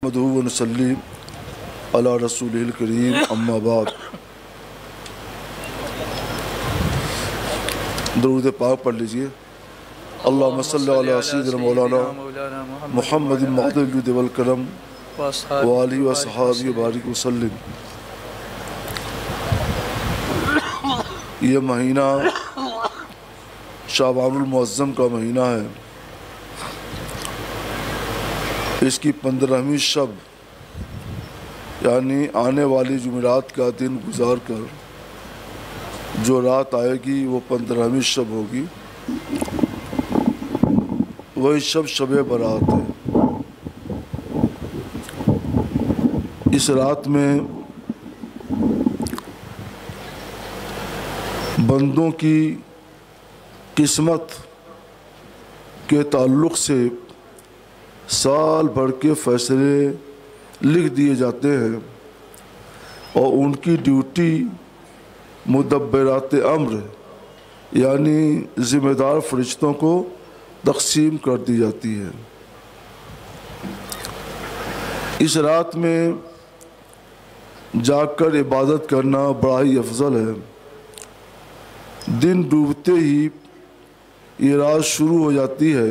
نحمدہ و نصلی علی رسولہ الکریم اما بعد۔ درود پاک پڑھ لیجئے۔ اللہم صلی علی سیدنا مولانا محمد معدل الجود والکرم وآلہ وصحابہ بارک وسلم۔ یہ مہینہ شعبان المعظم کا مہینہ ہے۔ اس کی 15ویں شب یعنی آنے والی جمعرات کا دن گزار کر جو رات آئے گی وہ 15ویں شب ہوگی۔ وہی شب برات ہے۔ اس رات میں بندوں کی قسمت کے تعلق سے سال بھر کے فیصلے لکھ دیے جاتے ہیں اور ان کی ڈیوٹی مدبرات امر یعنی ذمہ دار فرشتوں کو تقسیم کر دی جاتی ہے۔ اس رات میں جاگ کر عبادت کرنا بڑا ہی افضل ہے۔ دن ڈوبتے ہی یہ رات شروع ہو جاتی ہے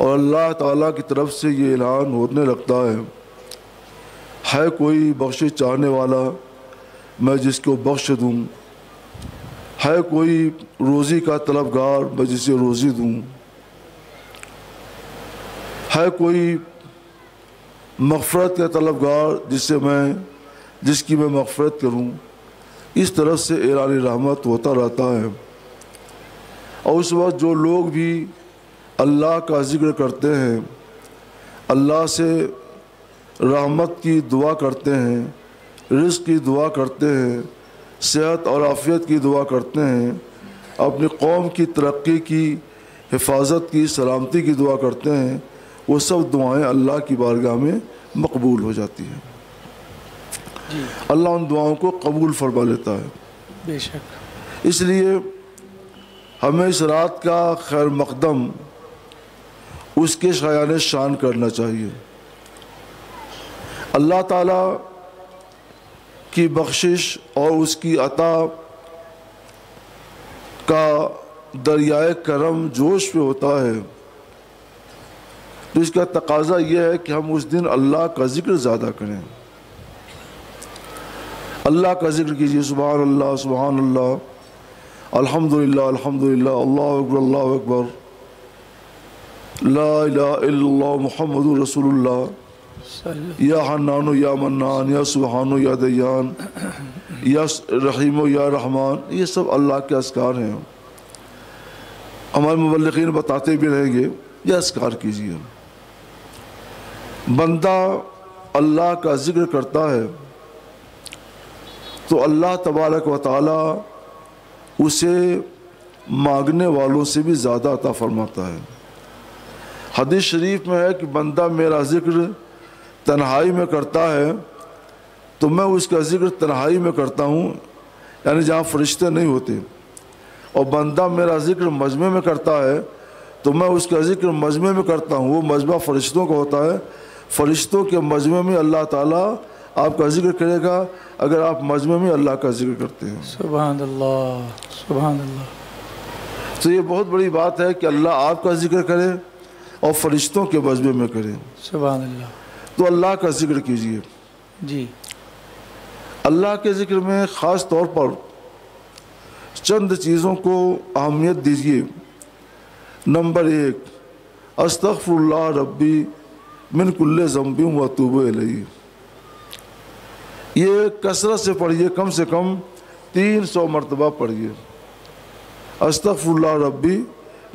اور اللہ تعالیٰ کی طرف سے یہ اعلان ہونے لگتا ہے کوئی بخشش چاہنے والا میں جس کو بخش دوں، ہے کوئی روزی کا طلبگار میں جسے روزی دوں، ہے کوئی مغفرت کا طلبگار جس کی میں مغفرت کروں۔ اس طرف سے اعلان رحمت ہوتا رہتا ہے۔ اور اس وقت جو لوگ بھی اللہ کا ذکر کرتے ہیں، اللہ سے رحمت کی دعا کرتے ہیں، رزق کی دعا کرتے ہیں، صحت اور عافیت کی دعا کرتے ہیں، اپنی قوم کی ترقی کی، حفاظت کی، سلامتی کی دعا کرتے ہیں، وہ سب دعائیں اللہ کی بارگاہ میں مقبول ہو جاتی ہیں۔ اللہ ان دعاؤں کو قبول فرما لیتا ہے۔ بے شک۔ اس لیے ہمیں اس رات کا خیر مقدم اس کے شایان شان کرنا چاہیے۔ اللہ تعالیٰ کی بخشش اور اس کی عطا کا دریائے کرم جوش پہ ہوتا ہے، تو اس کا تقاضا یہ ہے کہ ہم اس دن اللہ کا ذکر زیادہ کریں، اللہ کا ذکر کیجیے۔ سبحان اللہ سبحان اللہ، الحمدللہ الحمدللہ، اللہ اکبر اللہ اکبر، لا الہ الا اللہ محمد رسول اللہ، یا حنان یا منان، یا سبحان یا دیان، یا رحیم یا رحمان، یہ سب اللہ کے اذکار ہیں۔ ہمارے مبلغین بتاتے بھی رہیں گے، یہ اذکار کیجیے۔ بندہ اللہ کا ذکر کرتا ہے تو اللہ تبارک و تعالی اسے مانگنے والوں سے بھی زیادہ عطا فرماتا ہے۔ حدیث شریف میں ہے کہ بندہ میرا ذکر تنہائی میں کرتا ہے تو میں اس کا ذکر تنہائی میں کرتا ہوں، یعنی جہاں فرشتے نہیں ہوتے، اور بندہ میرا ذکر مجمع میں کرتا ہے تو میں اس کا ذکر مجمع میں کرتا ہوں۔ وہ مجمع فرشتوں کا ہوتا ہے، فرشتوں کے مجمع میں اللہ تعالیٰ آپ کا ذکر کرے گا اگر آپ مجمع میں اللہ کا ذکر کرتے ہیں۔ سبحان اللہ سبحان اللہ۔ تو یہ بہت بڑی بات ہے کہ اللہ آپ کا ذکر کرے اور فرشتوں کے مجمع میں کرے۔ سبحان اللہ۔ تو اللہ کا ذکر کیجیے۔ جی۔ اللہ کے ذکر میں خاص طور پر چند چیزوں کو اہمیت دیجیے۔ نمبر 1، استغفر اللہ ربی من کل ذنب واتوب الیہ۔ یہ کثرت سے پڑھیے، کم سے کم 300 مرتبہ پڑھیے۔ استغفر اللہ ربی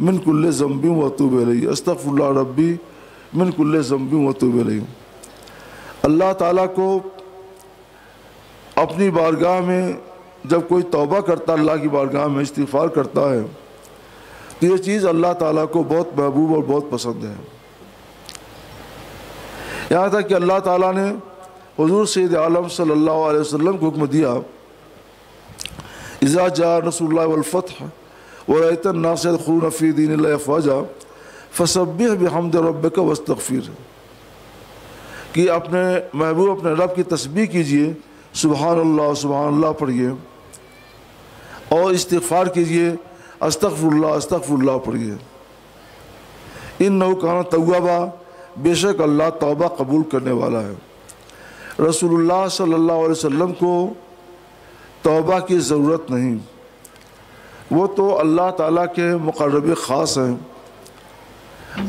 من کل ذنب واتوب الیہ، استغفر اللہ ربی من کل ذنب واتوب الیہ۔ اللہ تعالیٰ کو اپنی بارگاہ میں جب کوئی توبہ کرتا، اللہ کی بارگاہ میں استغفار کرتا ہے تو یہ چیز اللہ تعالیٰ کو بہت محبوب اور بہت پسند ہے۔ یہاں تک کہ اللہ تعالیٰ نے حضور سید عالم صلی اللہ علیہ وسلم کو حکم دیا، اذا جاء نصر اللہ والفتح ورأيت الناس يدخلون في دين الله أفواجا فسبح بحمد ربك واستغفر۔ کہ اپنے محبوب اپنے رب کی تسبیح کیجئے، سبحان اللہ پڑھیے، اور استغفار کیجئے، استغفر اللہ پڑھیے۔ انہ کان توابا، بے شک اللہ توبہ قبول کرنے والا ہے۔ رسول اللہ صلی اللہ علیہ وسلم کو توبہ کی ضرورت نہیں، وہ تو اللہ تعالیٰ کے مقرب خاص ہیں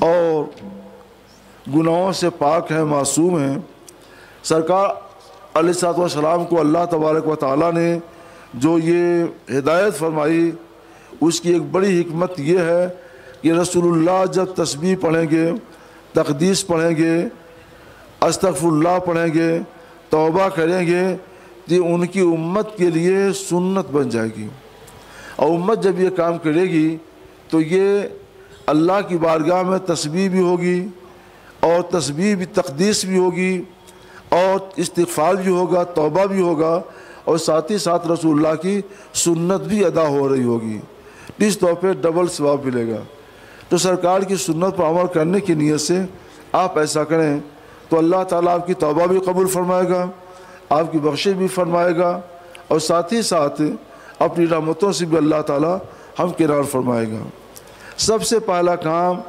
اور گناہوں سے پاک ہیں، معصوم ہیں۔ سرکار علیہ الصلوۃ والسلام کو اللہ تبارک و تعالیٰ نے جو یہ ہدایت فرمائی، اس کی ایک بڑی حکمت یہ ہے کہ رسول اللہ جب تسبیح پڑھیں گے، تقدیس پڑھیں گے، استغفر اللہ پڑھیں گے، توبہ کریں گے، یہ ان کی امت کے لیے سنت بن جائے گی، اور امت جب یہ کام کرے گی تو یہ اللہ کی بارگاہ میں تسبیح بھی ہوگی، اور تسبیح بھی، تقدیس بھی ہوگی، اور استغفار بھی ہوگا، توبہ بھی ہوگا، اور ساتھ ہی ساتھ رسول اللہ کی سنت بھی ادا ہو رہی ہوگی، اس طور پہ ڈبل ثواب ملے گا۔ تو سرکار کی سنت پر عمل کرنے کی نیت سے آپ ایسا کریں تو اللہ تعالیٰ آپ کی توبہ بھی قبول فرمائے گا، آپ کی بخشش بھی فرمائے گا، اور ساتھ ہی ساتھ اپنی رحمتوں سے بھی اللہ تعالیٰ ہم کنار فرمائے گا۔ سب سے پہلا کام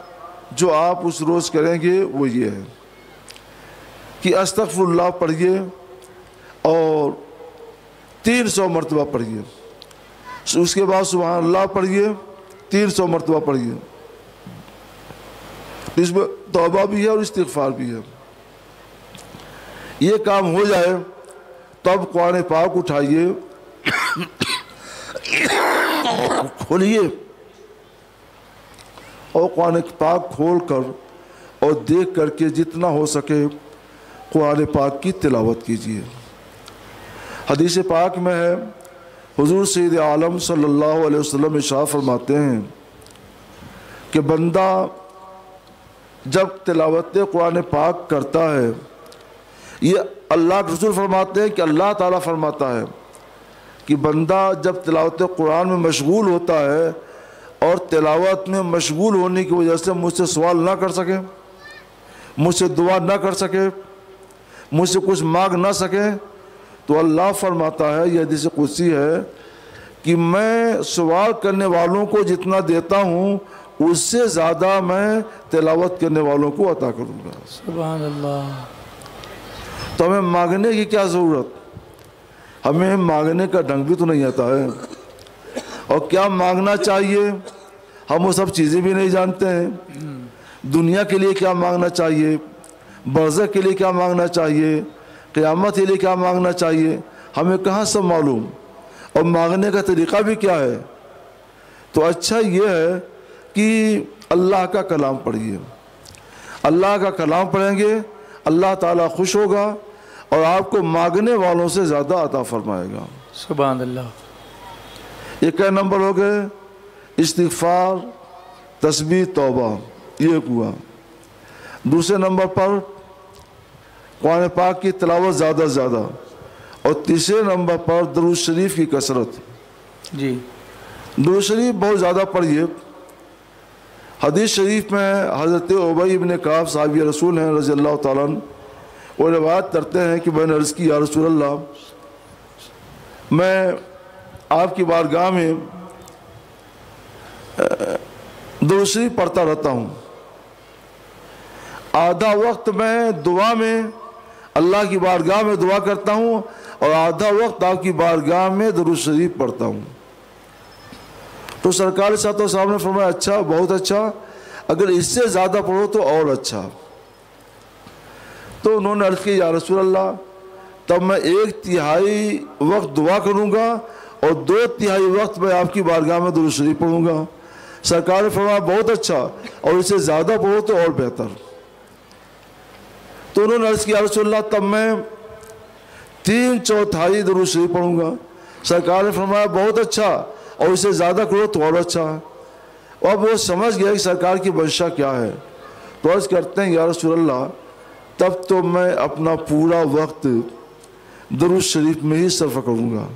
جو آپ اس روز کریں گے وہ یہ ہے کہ استغفر اللہ پڑھیے اور 300 مرتبہ پڑھیے، اس کے بعد سبحان اللہ پڑھیے، 300 مرتبہ پڑھیے، اس میں توبہ بھی ہے اور استغفار بھی ہے۔ یہ کام ہو جائے تب قرآن پاک اٹھائیے، کھولیے، اور قرآن پاک کھول کر اور دیکھ کر کے جتنا ہو سکے قرآن پاک کی تلاوت کیجیے۔ حدیث پاک میں ہے، حضور سید عالم صلی اللہ علیہ وسلم ارشاد فرماتے ہیں کہ بندہ جب تلاوت قرآن پاک کرتا ہے، یہ اللہ کے رسول فرماتے ہیں کہ اللہ تعالیٰ فرماتا ہے کہ بندہ جب تلاوت قرآن میں مشغول ہوتا ہے اور تلاوت میں مشغول ہونے کی وجہ سے مجھ سے سوال نہ کر سکے، مجھ سے دعا نہ کر سکے، مجھ سے کچھ مانگ نہ سکے، تو اللہ فرماتا ہے، یہ حدیث قدسی ہے کہ میں سوال کرنے والوں کو جتنا دیتا ہوں اس سے زیادہ میں تلاوت کرنے والوں کو عطا کروں گا۔ سبحان اللہ۔ تو ہمیں مانگنے کی کیا ضرورت؟ ہمیں مانگنے کا ڈھنگ بھی تو نہیں آتا ہے، اور کیا مانگنا چاہیے ہم وہ سب چیزیں بھی نہیں جانتے ہیں۔ دنیا کے لیے کیا مانگنا چاہیے، برزخ کے لیے کیا مانگنا چاہیے، قیامت کے لیے کیا مانگنا چاہیے، ہمیں کہاں سب معلوم، اور مانگنے کا طریقہ بھی کیا ہے۔ تو اچھا یہ ہے کہ اللہ کا کلام پڑھیے، اللہ کا کلام پڑھیں گے اللہ تعالیٰ خوش ہوگا اور آپ کو مانگنے والوں سے زیادہ عطا فرمائے گا۔ سبحان اللہ۔ ایک نمبر ہو گئے استغفار، تسبیح، توبہ، یہ ہوا۔ دوسرے نمبر پر قرآن پاک کی تلاوت زیادہ سے زیادہ، اور تیسرے نمبر پر درود شریف کی کثرت۔ جی، درود شریف بہت زیادہ پڑھیے۔ حدیث شریف میں حضرت ابی بن کعب صحابی رسول ہیں رضی اللہ تعالیٰ عنہ، وہ روایت کرتے ہیں کہ میں نے عرض کی، یا رسول اللہ، میں آپ کی بارگاہ میں درود شریف پڑھتا رہتا ہوں، آدھا وقت میں دعا میں اللہ کی بارگاہ میں دعا کرتا ہوں اور آدھا وقت آپ کی بارگاہ میں درود شریف پڑھتا ہوں۔ تو سرکار صلی اللہ علیہ وسلم نے فرمایا، اچھا، بہت اچھا، اگر اس سے زیادہ پڑھو تو اور اچھا۔ تو انہوں نے عرض کی، یا رسول اللہ، تب میں 1/3 وقت دعا کروں گا اور 2/3 وقت میں آپ کی بارگاہ میں درود شریف پڑھوں گا۔ سرکار نے فرمایا، بہت اچھا، اور اس سے زیادہ پڑھو تو اور بہتر۔ تو انہوں نے عرض کیا، یا رسول اللہ، تب میں 3/4 درود شریف پڑھوں گا۔ سرکار نے فرمایا، بہت اچھا، اور اسے زیادہ کرو تو اور اچھا۔ اب وہ سمجھ گیا کہ سرکار کی منشا کیا ہے، تو عرض کرتے ہیں، یا رسول اللہ، تب تو میں اپنا پورا وقت درود شریف میں ہی صرف کروں گا۔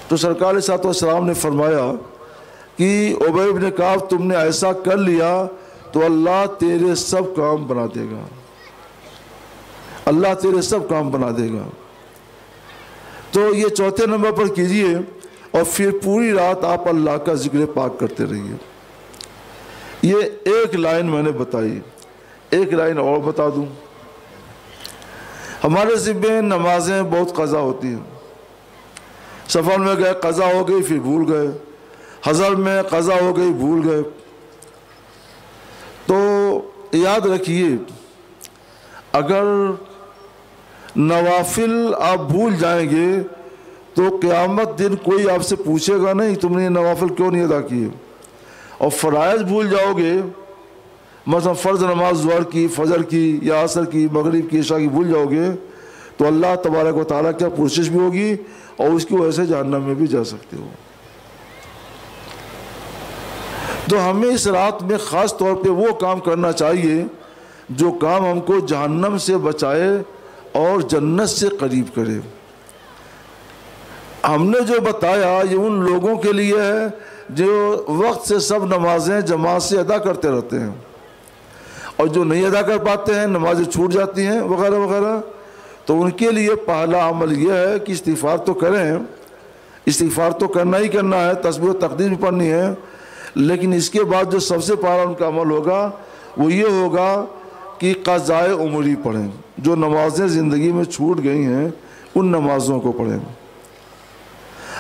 تو سرکار صلی اللہ علیہ وسلم نے فرمایا کہ ابی بن کعب، تم نے ایسا کر لیا تو اللہ تیرے سب کام بنا دے گا۔ اللہ تیرے سب کام بنا دے گا۔ تو یہ چوتھے نمبر پر کیجئے، اور پھر پوری رات آپ اللہ کا ذکر پاک کرتے رہیے۔ یہ ایک لائن میں نے بتائی، ایک لائن اور بتا دوں۔ ہمارے ذمے نمازیں بہت قضا ہوتی ہیں، سفر میں گئے قضا ہو گئی پھر بھول گئے، حضر میں قضا ہو گئی بھول گئے۔ تو یاد رکھیے اگر نوافل آپ بھول جائیں گے تو قیامت دن کوئی آپ سے پوچھے گا نہیں تم نے یہ نوافل کیوں نہیں ادا کیے۔ اور فرائض بھول جاؤ گے، مثلا فرض نماز ظہر کی، فجر کی یا عصر کی، مغرب کی، عشاء کی بھول جاؤ گے تو اللہ تبارک و تعالیٰ کیا پرسش بھی ہوگی اور اس کی وجہ سے جہنم میں بھی جا سکتے ہو۔ تو ہمیں اس رات میں خاص طور پہ وہ کام کرنا چاہیے جو کام ہم کو جہنم سے بچائے اور جنت سے قریب کرے۔ ہم نے جو بتایا یہ ان لوگوں کے لیے ہے جو وقت سے سب نمازیں جماعت سے ادا کرتے رہتے ہیں، اور جو نہیں ادا کر پاتے ہیں، نمازیں چھوٹ جاتی ہیں وغیرہ وغیرہ، تو ان کے لیے پہلا عمل یہ ہے کہ استغفار تو کریں، استغفار تو کرنا ہی کرنا ہے، تسبیح و تقدیر بھی پڑھنی ہے، لیکن اس کے بعد جو سب سے پہلا ان کا عمل ہوگا وہ یہ ہوگا کہ قضائے عمری پڑھیں، جو نمازیں زندگی میں چھوٹ گئی ہیں ان نمازوں کو پڑھیں۔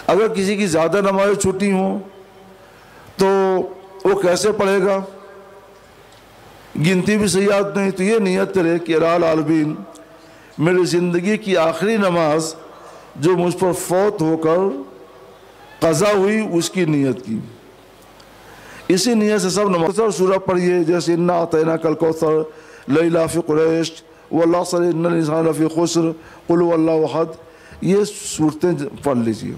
اگر کسی کی زیادہ نمازیں چھوٹی ہوں تو وہ کیسے پڑھے گا؟ گنتی بھی صحیح یاد نہیں تو یہ نیت کرے کہ الہ العالمین میری زندگی کی آخری نماز جو مجھ پر فوت ہو کر قضا ہوئی اس کی نیت کی۔ اسی نیت سے سب نماز سورہ پڑھیے، جیسے انا اعطیناک الکوثر، لإلاف قریش، والعصر ان الانسان لفی خسر، قل هو اللہ احد، یہ صورتیں پڑھ لیجیے۔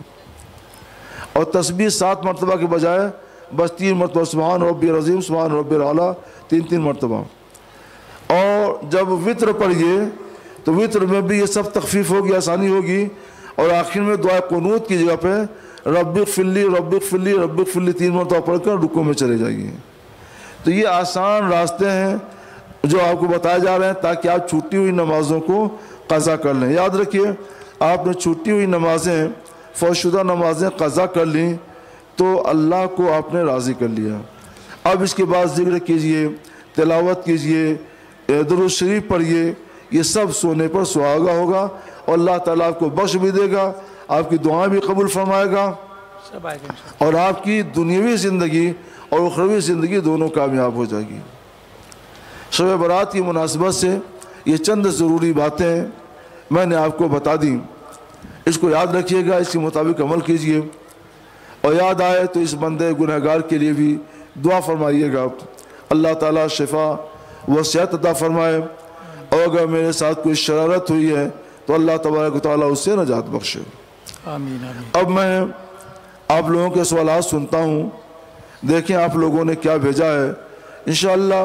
اور تسبیح 7 مرتبہ کے بجائے بس 3 مرتبہ سبحان ربی العظیم، سبحان ربی الاعلیٰ، 3 مرتبہ۔ اور جب وطر پڑھیے تو وطر میں بھی یہ سب تخفیف ہوگی، آسانی ہوگی، اور آخر میں دعا قنوت کی جگہ پہ رب اغفر لی رب اغفر لی رب اغفر لی 3 مرتبہ پڑھ کر رکوع میں چلے جائیے۔ تو یہ آسان راستے ہیں جو آپ کو بتائے جا رہے ہیں تاکہ آپ چھوٹی ہوئی نمازوں کو قضا کر لیں۔ یاد رکھیے آپ نے چھوٹی ہوئی نمازیں، فوت شدہ نمازیں قضا کر لیں تو اللہ کو آپ نے راضی کر لیا۔ اب اس کے بعد ذکر کیجئے، تلاوت کیجئے، درود شریف پڑھیے، یہ سب سونے پر سہاگا ہوگا اور اللہ تعالیٰ آپ کو بخش بھی دے گا، آپ کی دعائیں بھی قبول فرمائے گا، اور آپ کی دنیاوی زندگی اور اخروی زندگی دونوں کامیاب ہو جائے گی۔ شب برات کی مناسبت سے یہ چند ضروری باتیں میں نے آپ کو بتا دیں، اس کو یاد رکھیے گا، اس کے مطابق عمل کیجئے، اور یاد آئے تو اس بندے گنہگار کے لیے بھی دعا فرمائیے گا، اللہ تعالیٰ شفا و صحت عطا فرمائے، اور اگر میرے ساتھ کوئی شرارت ہوئی ہے تو اللہ تبارک و تعالیٰ اس سے نجات بخشے۔ آمین آمین۔ اب میں آپ لوگوں کے سوالات سنتا ہوں، دیکھیں آپ لوگوں نے کیا بھیجا ہے۔ انشاءاللہ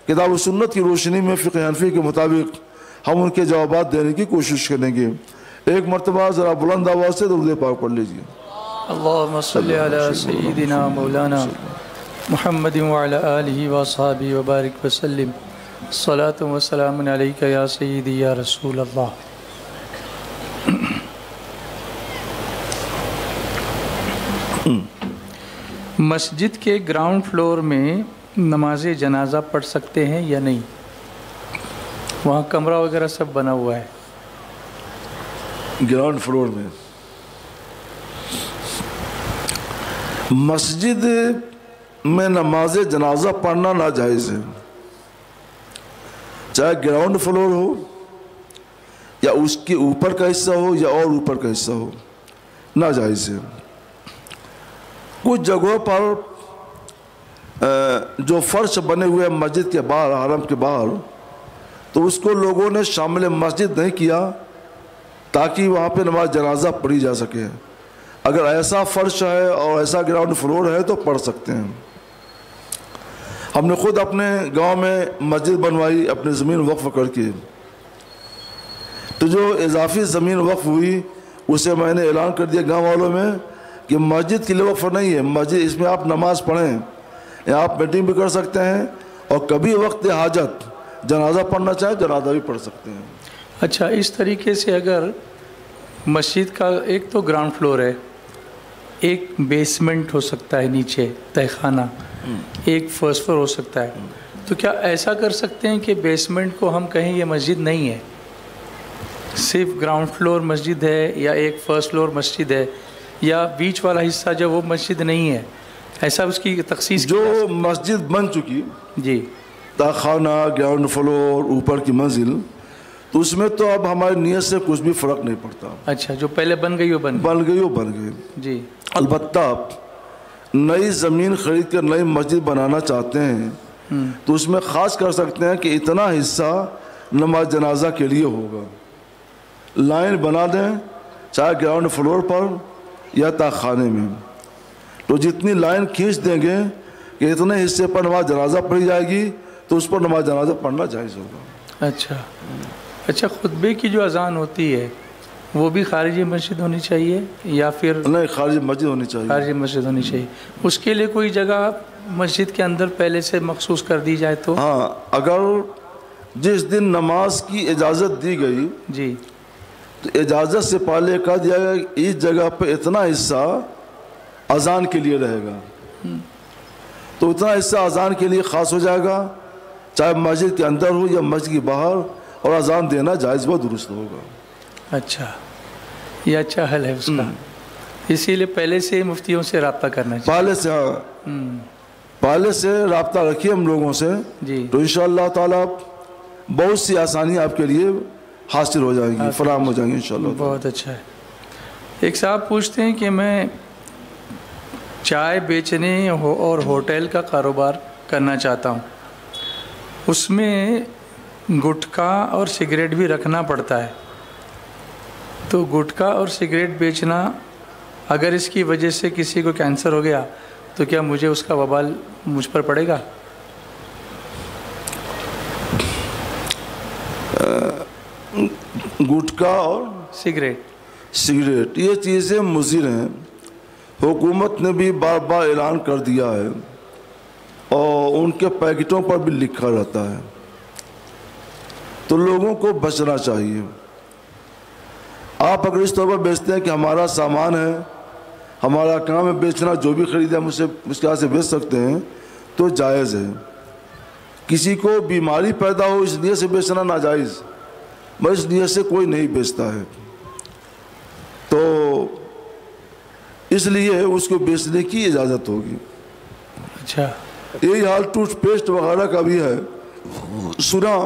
کتاب و سنت کی روشنی میں فقہ حنفی کے مطابق ہم ان کے جوابات دینے کی کوشش کریں گے۔ ایک مرتبہ ذرا بلند آواز سے درود پاک پڑھ لیجیے۔ اللہم صلی علی سیدنا مولانا محمد وعلی آلہ وصحبہ وبارک وسلم، صلاۃ و سلام علیکہ یا سیدی یا رسول اللہ۔ مسجد کے گراؤنڈ فلور میں نماز جنازہ پڑھ سکتے ہیں یا نہیں؟ وہاں کمرہ وغیرہ سب بنا ہوا ہے۔ گراؤنڈ فلور میں مسجد میں نماز جنازہ پڑھنا ناجائز ہے، چاہے گراؤنڈ فلور ہو یا اس کے اوپر کا حصہ ہو یا اور اوپر کا حصہ ہو، ناجائز ہے۔ کچھ جگہوں پر جو فرش بنے ہوئے مسجد کے باہر، حرم کے باہر، تو اس کو لوگوں نے شامل مسجد نہیں کیا تاکہ وہاں پہ نماز جنازہ پڑھی جا سکے۔ اگر ایسا فرش ہے اور ایسا گراؤنڈ فلور ہے تو پڑھ سکتے ہیں۔ ہم نے خود اپنے گاؤں میں مسجد بنوائی اپنے زمین وقف کر کے، تو جو اضافی زمین وقف ہوئی اسے میں نے اعلان کر دیا گاؤں والوں میں کہ مسجد کے لیے وقف نہیں ہے، مسجد اس میں آپ نماز پڑھیں، یا آپ میٹنگ بھی کر سکتے ہیں، اور کبھی وقت حاجت جنازہ پڑھنا چاہے جنازہ بھی پڑھ سکتے ہیں۔ اچھا، اس طریقے سے اگر مسجد کا ایک تو گراؤنڈ فلور ہے، ایک بیسمنٹ ہو سکتا ہے نیچے تہہ خانہ، ایک فرسٹ فلور ہو سکتا ہے، تو کیا ایسا کر سکتے ہیں کہ بیسمنٹ کو ہم کہیں یہ مسجد نہیں ہے، صرف گراؤنڈ فلور مسجد ہے، یا ایک فرسٹ فلور مسجد ہے، یا بیچ والا حصہ جو وہ مسجد نہیں ہے، ایسا اس کی تخصیص جو مسجد بن چکی جی تہہ خانہ، گراؤنڈ فلور، اوپر کی منزل، تو اس میں تو اب ہماری نیت سے کچھ بھی فرق نہیں پڑتا۔ اچھا، جو پہلے بن گئی وہ بن گئی وہ بن گئی جی۔ البتہ نئی زمین خرید کر نئی مسجد بنانا چاہتے ہیں تو اس میں خاص کر سکتے ہیں کہ اتنا حصہ نماز جنازہ کے لیے ہوگا، لائن بنا دیں چاہے گراؤنڈ فلور پر یا تہہ خانے میں، تو جتنی لائن کھینچ دیں گے کہ اتنے حصے پر نماز جنازہ پڑھی جائے گی تو اس پر نماز جنازہ پڑھنا جائز ہوگا۔ اچھا، خطبے کی جو اذان ہوتی ہے وہ بھی خارجی مسجد ہونی چاہیے یا پھر نہیں؟ خارجی مسجد ہونی چاہیے۔ خارجی مسجد ہونی چاہیے۔ اس کے لیے کوئی جگہ مسجد کے اندر پہلے سے مخصوص کر دی جائے تو؟ ہاں، اگر جس دن نماز کی اجازت دی گئی جی تو اجازت سے پہلے کہا دیا گیا کہ اس جگہ پہ اتنا حصہ اذان کے لیے رہے گا، تو اتنا حصہ اذان کے لیے خاص ہو جائے گا، چاہے مسجد کے اندر ہو یا مسجد کے باہر، اور اذان دینا جائز و درست ہوگا۔ اچھا، یہ اچھا حل ہے اس کا، اسی لیے پہلے سے مفتیوں سے رابطہ کرنا چاہیے۔ پہلے سے رابطہ رکھیے ہم لوگوں سے جی، تو انشاءاللہ تعالیٰ بہت سی آسانی آپ کے لیے حاصل ہو جائیں گی، فراہم ہو جائیں گی انشاءاللہ۔ بہت اچھا ہے۔ ایک صاحب پوچھتے ہیں کہ میں چائے بیچنے اور ہوٹل کا کاروبار کرنا چاہتا ہوں، اس میں گٹکا اور سگریٹ بھی رکھنا پڑتا ہے، تو گٹکا اور سگریٹ بیچنا، اگر اس کی وجہ سے کسی کو کینسر ہو گیا تو کیا مجھے اس کا وبال مجھ پر پڑے گا؟ گٹکا اور سگریٹ یہ چیزیں مضر ہیں، حکومت نے بھی بار بار اعلان کر دیا ہے اور ان کے پیکٹوں پر بھی لکھا رہتا ہے، تو لوگوں کو بچنا چاہیے۔ آپ اگر اس طور پر بیچتے ہیں کہ ہمارا سامان ہے، ہمارا کام ہے بیچنا، جو بھی خریدے ہم اسے اس کے ہاتھ سے بیچ سکتے ہیں تو جائز ہے۔ کسی کو بیماری پیدا ہو اس نیت سے بیچنا ناجائز، بس اس نیت سے کوئی نہیں بیچتا ہے، تو اس لیے اس کو بیچنے کی اجازت ہوگی۔ اچھا، یہی حال ٹوتھ پیسٹ وغیرہ کا بھی ہے، سنا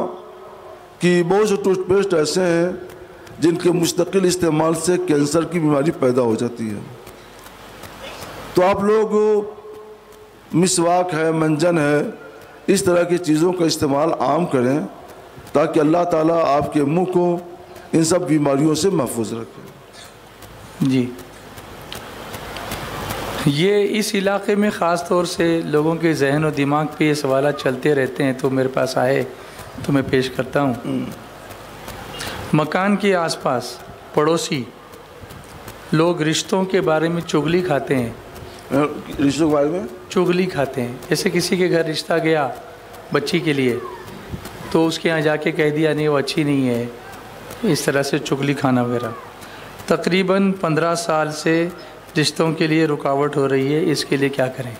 کہ بہت سے ٹوتھ پیسٹ ایسے ہیں جن کے مستقل استعمال سے کینسر کی بیماری پیدا ہو جاتی ہے، تو آپ لوگ مسواک ہے، منجن ہے، اس طرح کی چیزوں کا استعمال عام کریں تاکہ اللہ تعالیٰ آپ کے منہ کو ان سب بیماریوں سے محفوظ رکھے۔ جی، یہ اس علاقے میں خاص طور سے لوگوں کے ذہن و دماغ پہ یہ سوالات چلتے رہتے ہیں، تو میرے پاس آئے تو میں پیش کرتا ہوں۔ مکان کے آس پاس پڑوسی لوگ رشتوں کے بارے میں چغلی کھاتے ہیں، رشتوں کے بارے میں چغلی کھاتے ہیں، جیسے کسی کے گھر رشتہ گیا بچی کے لیے تو اس کے یہاں جا کے کہہ دیا نہیں وہ اچھی نہیں ہے، اس طرح سے چغلی کھانا وغیرہ۔ تقریباً 15 سال سے رشتوں کے لیے رکاوٹ ہو رہی ہے، اس کے لیے کیا کریں؟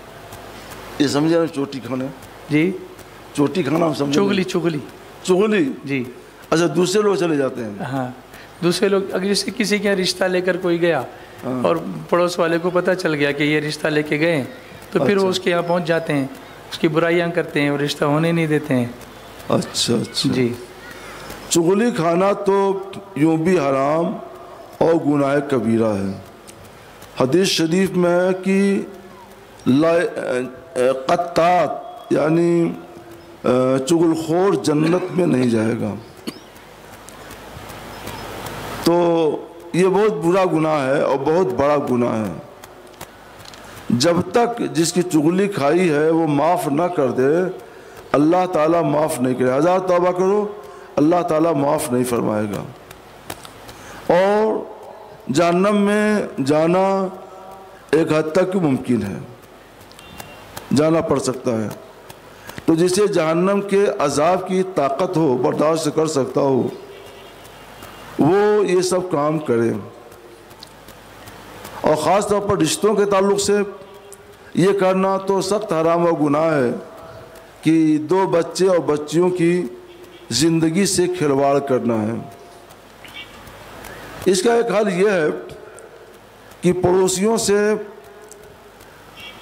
یہ سمجھے نا چوٹی کھانا؟ جی، چوٹی کھانا ہم سمجھے؟ چغلی جی، اچھا، دوسرے لوگ چلے جاتے ہیں؟ ہاں، دوسرے لوگ، اگر جیسے کسی کے یہاں رشتہ لے کر کوئی گیا اور پڑوس والے کو پتہ چل گیا کہ یہ رشتہ لے کے گئے تو پھر وہ اس کے یہاں پہنچ جاتے ہیں، اس کی برائیاں کرتے ہیں، وہ رشتہ ہونے نہیں دیتے ہیں۔ اچھا جی، چغلی کھانا تو یوں بھی حرام اور گناہ کبیرہ ہے۔ حدیث شریف میں ہے کہ قطات یعنی چغل خور جنت میں نہیں جائے گا، تو یہ بہت برا گناہ ہے اور بہت بڑا گناہ ہے۔ جب تک جس کی چغلی کھائی ہے وہ معاف نہ کر دے اللہ تعالیٰ معاف نہیں کرے، ہزار توبہ کرو اللہ تعالیٰ معاف نہیں فرمائے گا، اور جہنم میں جانا ایک حد تک ممکن ہے، جانا پڑ سکتا ہے، تو جسے جہنم کے عذاب کی طاقت ہو، برداشت کر سکتا ہو، وہ یہ سب کام کرے۔ اور خاص طور پر رشتوں کے تعلق سے یہ کرنا تو سخت حرام و گناہ ہے کہ دو بچے اور بچیوں کی زندگی سے کھلواڑ کرنا ہے۔ اس کا ایک حل یہ ہے کہ پڑوسیوں سے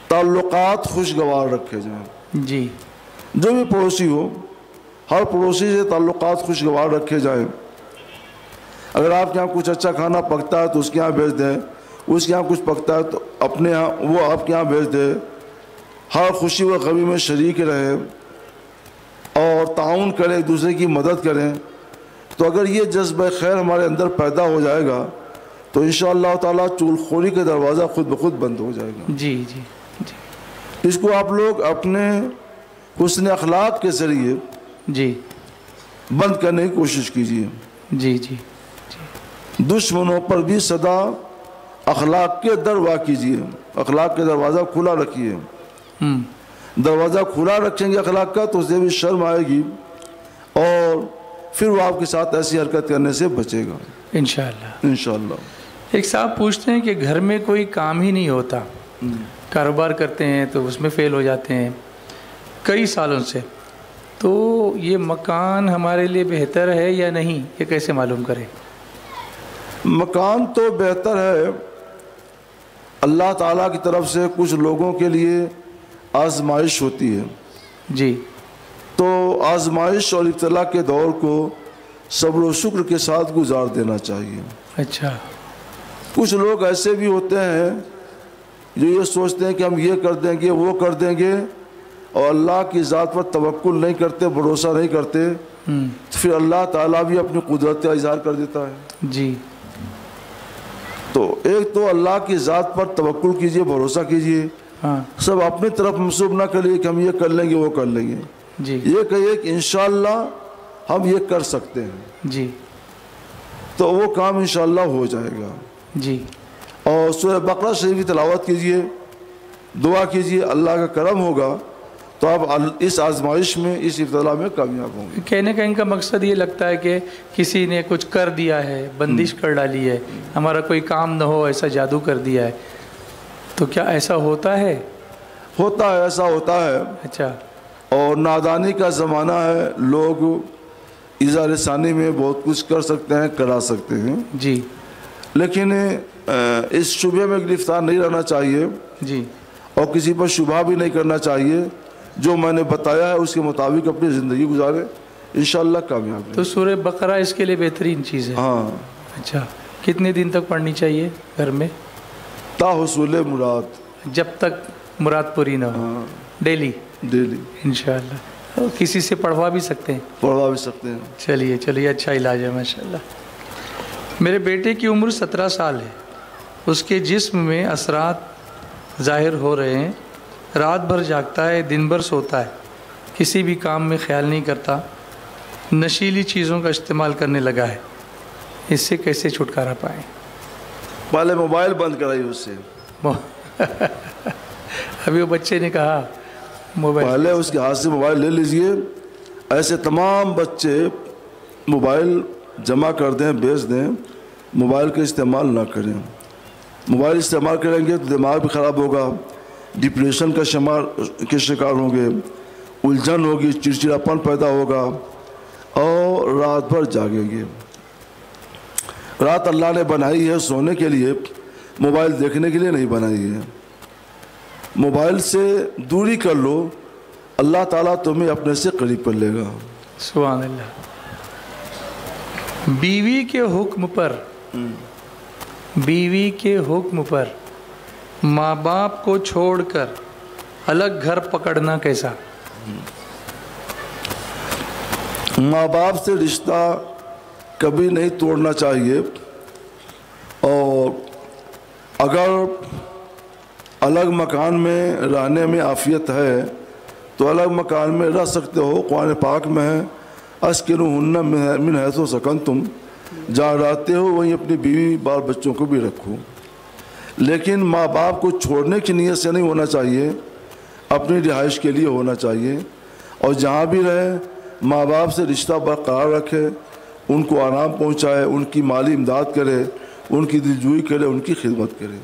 تعلقات خوشگوار رکھے جائیں۔ جی، جو بھی پڑوسی ہو، ہر پڑوسی سے تعلقات خوشگوار رکھے جائیں۔ اگر آپ کے یہاں کچھ اچھا کھانا پکتا ہے تو اس کے یہاں بھیج دیں، اس کے یہاں کچھ پکتا ہے تو اپنے یہاں وہ آپ کے یہاں بھیج دیں۔ ہر خوشی و غمی میں شریک رہیں اور تعاون کریں، ایک دوسرے کی مدد کریں۔ تو اگر یہ جذبہ خیر ہمارے اندر پیدا ہو جائے گا تو انشاءاللہ تعالیٰ چغلخوری کا دروازہ خود بخود بند ہو جائے گا۔ جی جی جی، اس کو آپ لوگ اپنے حسن اخلاق کے ذریعے جی بند کرنے کی کوشش کیجیے۔ جی جی دشمنوں پر بھی سدا اخلاق کے در وا کیجیے، اخلاق کے دروازہ کھلا رکھیے۔ دروازہ کھلا رکھیں گے اخلاق کا تو اسے بھی شرم آئے گی اور پھر وہ آپ کے ساتھ ایسی حرکت کرنے سے بچے گا انشاءاللہ۔ انشاءاللہ۔ ایک صاحب پوچھتے ہیں کہ گھر میں کوئی کام ہی نہیں ہوتا، کاروبار کرتے ہیں تو اس میں فیل ہو جاتے ہیں کئی سالوں سے، تو یہ مکان ہمارے لیے بہتر ہے یا نہیں، یہ کیسے معلوم کریں؟ مکان تو بہتر ہے، اللہ تعالیٰ کی طرف سے کچھ لوگوں کے لیے آزمائش ہوتی ہے۔ جی، تو آزمائش اور ابتلا کے دور کو صبر و شکر کے ساتھ گزار دینا چاہیے۔ اچھا، کچھ لوگ ایسے بھی ہوتے ہیں جو یہ سوچتے ہیں کہ ہم یہ کر دیں گے وہ کر دیں گے اور اللہ کی ذات پر توکل نہیں کرتے، بھروسہ نہیں کرتے، پھر اللہ تعالیٰ بھی اپنی قدرت کا اظہار کر دیتا ہے۔ جی، تو ایک تو اللہ کی ذات پر توکل کیجئے، بھروسہ کیجئے، ہاں سب اپنی طرف منسوب نہ کریے کہ ہم یہ کر لیں گے وہ کر لیں گے، جی یہ کہیے کہ انشاءاللہ ہم یہ کر سکتے ہیں، جی تو وہ کام انشاءاللہ ہو جائے گا۔ جی، اور سورہ بقرہ شریف کی تلاوت کیجئے، دعا کیجئے، اللہ کا کرم ہوگا تو آپ اس آزمائش میں، اس ابتلا میں کامیاب ہوں گے۔ کہنے کا ان کا مقصد یہ لگتا ہے کہ کسی نے کچھ کر دیا ہے، بندش کر ڈالی ہے، ہمارا کوئی کام نہ ہو، ایسا جادو کر دیا ہے، تو کیا ایسا ہوتا ہے؟ ہوتا ہے، ایسا ہوتا ہے، اچھا، اور نادانی کا زمانہ ہے، لوگ اظہار ثانی میں بہت کچھ کر سکتے ہیں، کرا سکتے ہیں، جی لیکن اس شبہ میں گرفتار نہیں رہنا چاہیے جی، اور کسی پر شبہ بھی نہیں کرنا چاہیے۔ جو میں نے بتایا ہے اس کے مطابق اپنی زندگی گزارے، انشاءاللہ کامیاب ہیں۔ تو سورہ بقرہ اس کے لیے بہترین چیز ہے۔ ہاں، اچھا، کتنے دن تک پڑھنی چاہیے گھر میں؟ تا حصول مراد، جب تک مراد پوری نہ ہو، ہاں، ڈیلی ڈیلی انشاءاللہ۔ اور کسی سے پڑھوا بھی سکتے ہیں؟ پڑھوا بھی سکتے ہیں۔ چلیے چلیے، اچھا علاج ہے ماشاءاللہ۔ میرے بیٹے کی عمر 17 سال ہے، اس کے جسم میں اثرات ظاہر ہو رہے ہیں، رات بھر جاگتا ہے، دن بھر سوتا ہے، کسی بھی کام میں خیال نہیں کرتا، نشیلی چیزوں کا استعمال کرنے لگا ہے، اس سے کیسے چھٹکارا پائیں؟ پہلے موبائل بند کرائیے اس سے، ابھی وہ بچے نے کہا موبائل، پہلے اس کے ہاتھ سے موبائل لے لیجئے۔ ایسے تمام بچے موبائل جمع کر دیں، بیچ دیں، موبائل کا استعمال نہ کریں۔ موبائل استعمال کریں گے تو دماغ بھی خراب ہوگا، ڈپریشن کا شکار ہوں گے، الجھن ہوگی، چڑچڑاپن پیدا ہوگا اور رات بھر جاگیں گے۔ رات اللہ نے بنائی ہے سونے کے لیے، موبائل دیکھنے کے لیے نہیں بنائی ہے۔ موبائل سے دوری کر لو، اللہ تعالیٰ تمہیں اپنے سے قریب کر لے گا۔ سبحان اللہ۔ بیوی کے حکم پر ماں باپ کو چھوڑ کر الگ گھر پکڑنا کیسا؟ ماں باپ سے رشتہ کبھی نہیں توڑنا چاہیے، اور اگر الگ مکان میں رہنے میں عافیت ہے تو الگ مکان میں رہ سکتے ہو۔ قرآن پاک میں ہے اسکنوہن من حیث سکنتم، جہاں رہتے ہو وہیں اپنی بیوی بال بچوں کو بھی رکھو، لیکن ماں باپ کو چھوڑنے کی نیت سے نہیں ہونا چاہیے، اپنی رہائش کے لیے ہونا چاہیے۔ اور جہاں بھی رہے ماں باپ سے رشتہ برقرار رکھے، ان کو آرام پہنچائے، ان کی مالی امداد کرے، ان کی دلجوئی کرے، ان کی خدمت کرے۔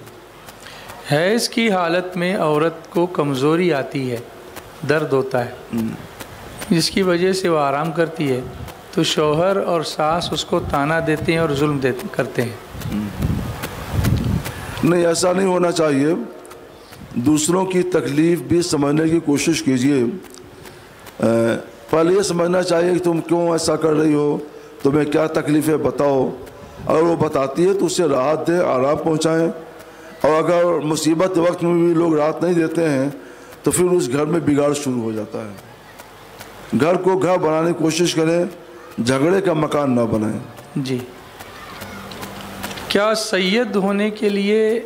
حیض کی حالت میں عورت کو کمزوری آتی ہے، درد ہوتا ہے، جس کی وجہ سے وہ آرام کرتی ہے، تو شوہر اور ساس اس کو طعنہ دیتے ہیں اور ظلم کرتے ہیں۔ نہیں، ایسا نہیں ہونا چاہیے۔ دوسروں کی تکلیف بھی سمجھنے کی کوشش کیجیے۔ پہلے یہ سمجھنا چاہیے کہ تم کیوں ایسا کر رہی ہو، تمہیں کیا تکلیف ہے بتاؤ۔ اگر وہ بتاتی ہے تو اسے راحت دے، آرام پہنچائیں۔ اور اگر مصیبت کے وقت میں بھی لوگ راحت نہیں دیتے ہیں تو پھر اس گھر میں بگاڑ شروع ہو جاتا ہے۔ گھر کو گھر بنانے کی کوشش کریں، جھگڑے کا مکان نہ بنائیں۔ جی، کیا سید ہونے کے لیے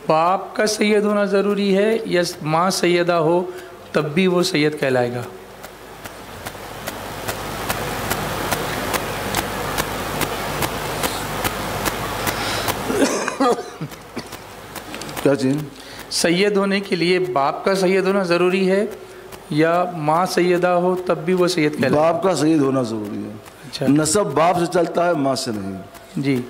باپ کا سید ہونا ضروری ہے یا ماں سیدہ ہو تب بھی وہ سید کہلائے گا؟ کیا چیز؟ سید ہونے کے لیے باپ کا سید ہونا ضروری ہے یا ماں سیدہ ہو تب بھی وہ سید کہلائے گا؟ باپ کا سید ہونا ضروری ہے۔ اچھا، نسب باپ سے چلتا ہے، ماں سے نہیں۔ جی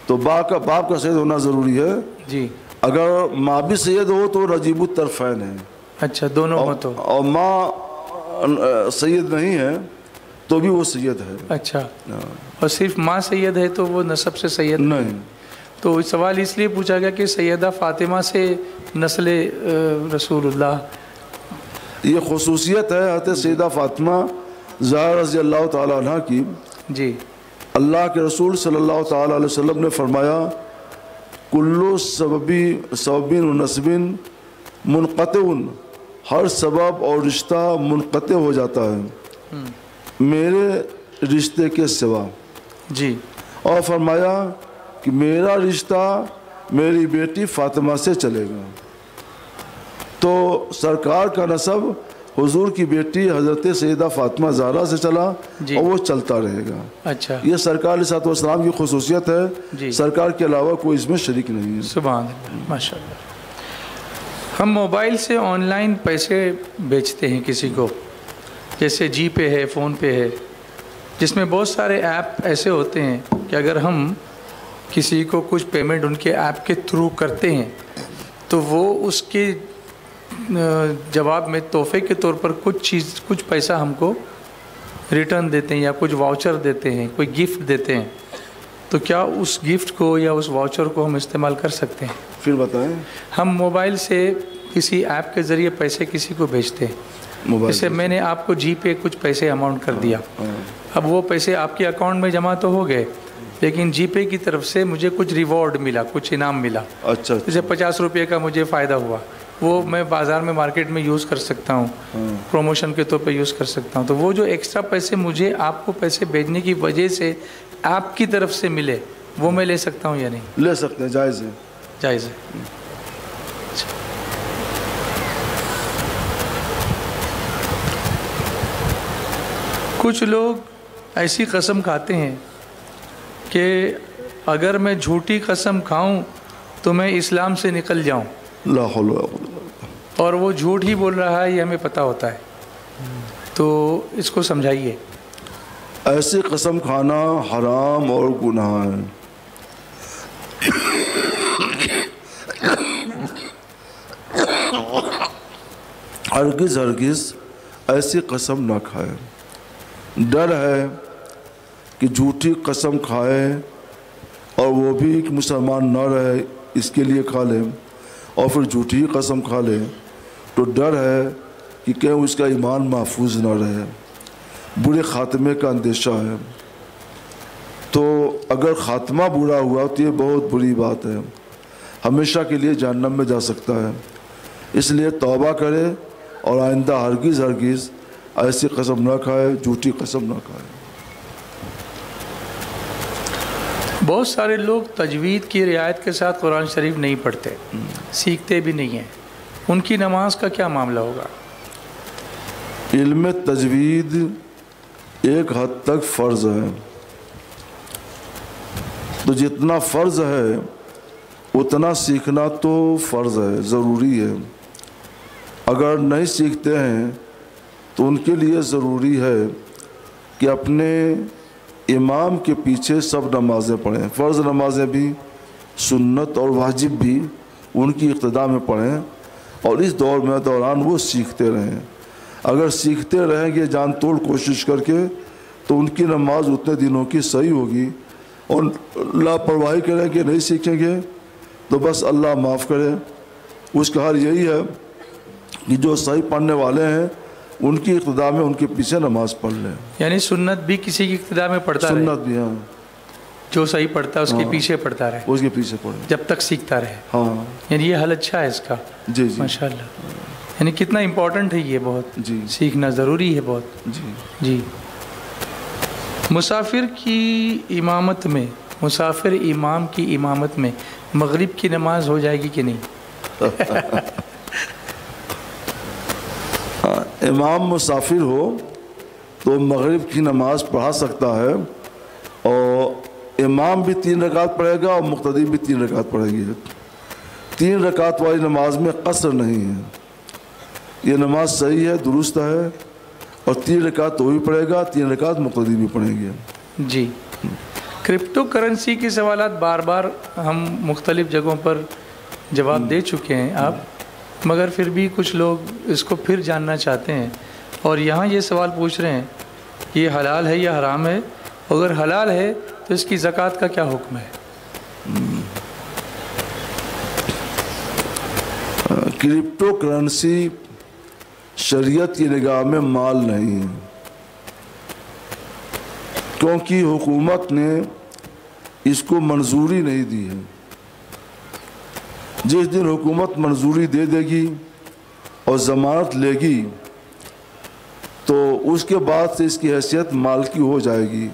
تو باپ کا سید ہونا ضروری ہے۔ جی، اگر ماں بھی سید ہو تو رجیب الطرفین ہے، اچھا، دونوں مت ہو۔ اور ماں سید نہیں ہے تو بھی وہ سید ہے۔ اچھا، اور صرف ماں سید ہے تو وہ نسب سے سید نہیں۔ تو سوال اس لیے پوچھا گیا کہ سیدہ فاطمہ سے نسل رسول اللہ، یہ خصوصیت ہے حضرت سیدہ فاطمہ زہرا رضی اللہ تعالیٰ عنہ کی۔ جی، اللہ کے رسول صلی اللہ تعالیٰ علیہ وسلم نے فرمایا کلو سببین و نسبین منقطع، ہر سبب اور رشتہ منقطع ہو جاتا ہے میرے رشتے کے سوا۔ جی، اور فرمایا کہ میرا رشتہ میری بیٹی فاطمہ سے چلے گا۔ تو سرکار کا نسب حضور کی بیٹی حضرت سیدہ فاطمہ زہرا سے چلا اور وہ چلتا رہے گا۔ اچھا، یہ سرکار علیہ السلام کی خصوصیت ہے، جی، سرکار کے علاوہ کوئی اس میں شریک نہیں ہے۔ سبحان اللہ، ماشاء اللہ۔ ہم موبائل سے آن لائن پیسے بیچتے ہیں کسی کو، جیسے جی پے ہے، فون پے ہے، جس میں بہت سارے ایپ ایسے ہوتے ہیں کہ اگر ہم کسی کو کچھ پیمنٹ ان کے ایپ کے تھرو کرتے ہیں تو وہ اس کے جواب میں تحفے کے طور پر کچھ پیسہ ہم کو ریٹرن دیتے ہیں یا کچھ واؤچر دیتے ہیں، کوئی گفٹ دیتے ہیں۔ تو کیا اس گفٹ کو یا اس واؤچر کو ہم استعمال کر سکتے ہیں؟ پھر بتائیں۔ ہم موبائل سے کسی ایپ کے ذریعے پیسے کسی کو بھیجتے ہیں، جیسے میں نے آپ کو جی پے کچھ پیسے اماؤنٹ کر دیا، اب وہ پیسے آپ کے اکاؤنٹ میں جمع تو ہو گئے لیکن جی پے کی طرف سے مجھے کچھ ریوارڈ ملا، کچھ انعام ملا، اچھا، جیسے 50 روپے کا مجھے فائدہ ہوا، وہ میں بازار میں مارکیٹ میں یوز کر سکتا ہوں، پروموشن کے طور پہ یوز کر سکتا ہوں۔ تو وہ جو ایکسٹرا پیسے مجھے آپ کو پیسے بھیجنے کی وجہ سے آپ کی طرف سے ملے وہ میں لے سکتا ہوں یا نہیں؟ لے سکتے ہیں، جائز ہے۔ جائز ہے۔ کچھ لوگ ایسی قسم کھاتے ہیں کہ اگر میں جھوٹی قسم کھاؤں تو میں اسلام سے نکل جاؤں، لا حول ولا قوت الا باللہ۔ اور وہ جھوٹ ہی بول رہا ہے یہ ہمیں پتہ ہوتا ہے، تو اس کو سمجھائیے۔ ایسی قسم کھانا حرام اور گناہ ہے۔ ہرگز ایسی قسم نہ کھائے۔ ڈر ہے کہ جھوٹی قسم کھائے اور وہ بھی کہ مسلمان نہ رہے اس کے لیے کھا لے اور پھر جھوٹی قسم کھا لے، تو ڈر ہے کہ کہیں اس کا ایمان محفوظ نہ رہے، برے خاتمے کا اندیشہ ہے۔ تو اگر خاتمہ برا ہوا تو یہ بہت بری بات ہے، ہمیشہ کے لیے جہنم میں جا سکتا ہے۔ اس لیے توبہ کرے اور آئندہ ہرگز ایسی قسم نہ کھائے، جھوٹی قسم نہ کھائے۔ بہت سارے لوگ تجوید کی رعایت کے ساتھ قرآن شریف نہیں پڑھتے، سیکھتے بھی نہیں ہیں، ان کی نماز کا کیا معاملہ ہوگا؟ علم تجوید ایک حد تک فرض ہے، تو جتنا فرض ہے اتنا سیکھنا تو فرض ہے، ضروری ہے۔ اگر نہیں سیکھتے ہیں تو ان کے لیے ضروری ہے کہ اپنے امام کے پیچھے سب نمازیں پڑھیں، فرض نمازیں بھی، سنت اور واجب بھی ان کی اقتداء میں پڑھیں، اور اس دوران وہ سیکھتے رہیں۔ اگر سیکھتے رہیں گے جان توڑ کوشش کر کے تو ان کی نماز اتنے دنوں کی صحیح ہوگی، اور لاپرواہی کریں گے، نہیں سیکھیں گے تو بس اللہ معاف کرے۔ اس کا حال یہی ہے کہ جو صحیح پڑھنے والے ہیں ان کی اقتداء میں ان کے پیچھے نماز پڑھ لیں۔ یعنی سنت بھی کسی کی اقتداء میں پڑھتا رہے، سنت بھی، ہاں، جو صحیح پڑھتا ہے اس کے پیچھے پڑھتا رہے، اس کے پیچھے پڑھیں، جب تک سیکھتا رہے۔ ہاں یعنی یہ حل اچھا ہے اس کا، جی جی ماشاء اللہ۔ یعنی کتنا امپورٹنٹ ہے یہ، بہت جی سیکھنا ضروری ہے بہت۔ جی۔ جی، مسافر کی امامت میں، مسافر امام کی امامت میں مغرب کی نماز ہو جائے گی کہ نہیں؟ امام مسافر ہو تو مغرب کی نماز پڑھا سکتا ہے، اور امام بھی 3 رکعت پڑھے گا اور مقتدی بھی 3 رکعت پڑھے گی۔ 3 رکعت والی نماز میں قصر نہیں ہے، یہ نماز صحیح ہے، درست ہے، اور 3 رکعت تو بھی پڑھے گا، 3 رکعت مقتدی بھی پڑھیں گے۔ جی، کرپٹو کرنسی کے سوالات بار بار ہم مختلف جگہوں پر جواب دے چکے ہیں آپ، مگر پھر بھی کچھ لوگ اس کو پھر جاننا چاہتے ہیں، اور یہاں یہ سوال پوچھ رہے ہیں یہ حلال ہے یا حرام ہے؟ اگر حلال ہے تو اس کی زکوٰۃ کا کیا حکم ہے؟ کرپٹو کرنسی شریعت کی نگاہ میں مال نہیں ہے، کیونکہ حکومت نے اس کو منظوری نہیں دی ہے۔ جس دن حکومت منظوری دے دے گی اور ضمانت لے گی تو اس کے بعد سے اس کی حیثیت مال کی ہو جائے گی،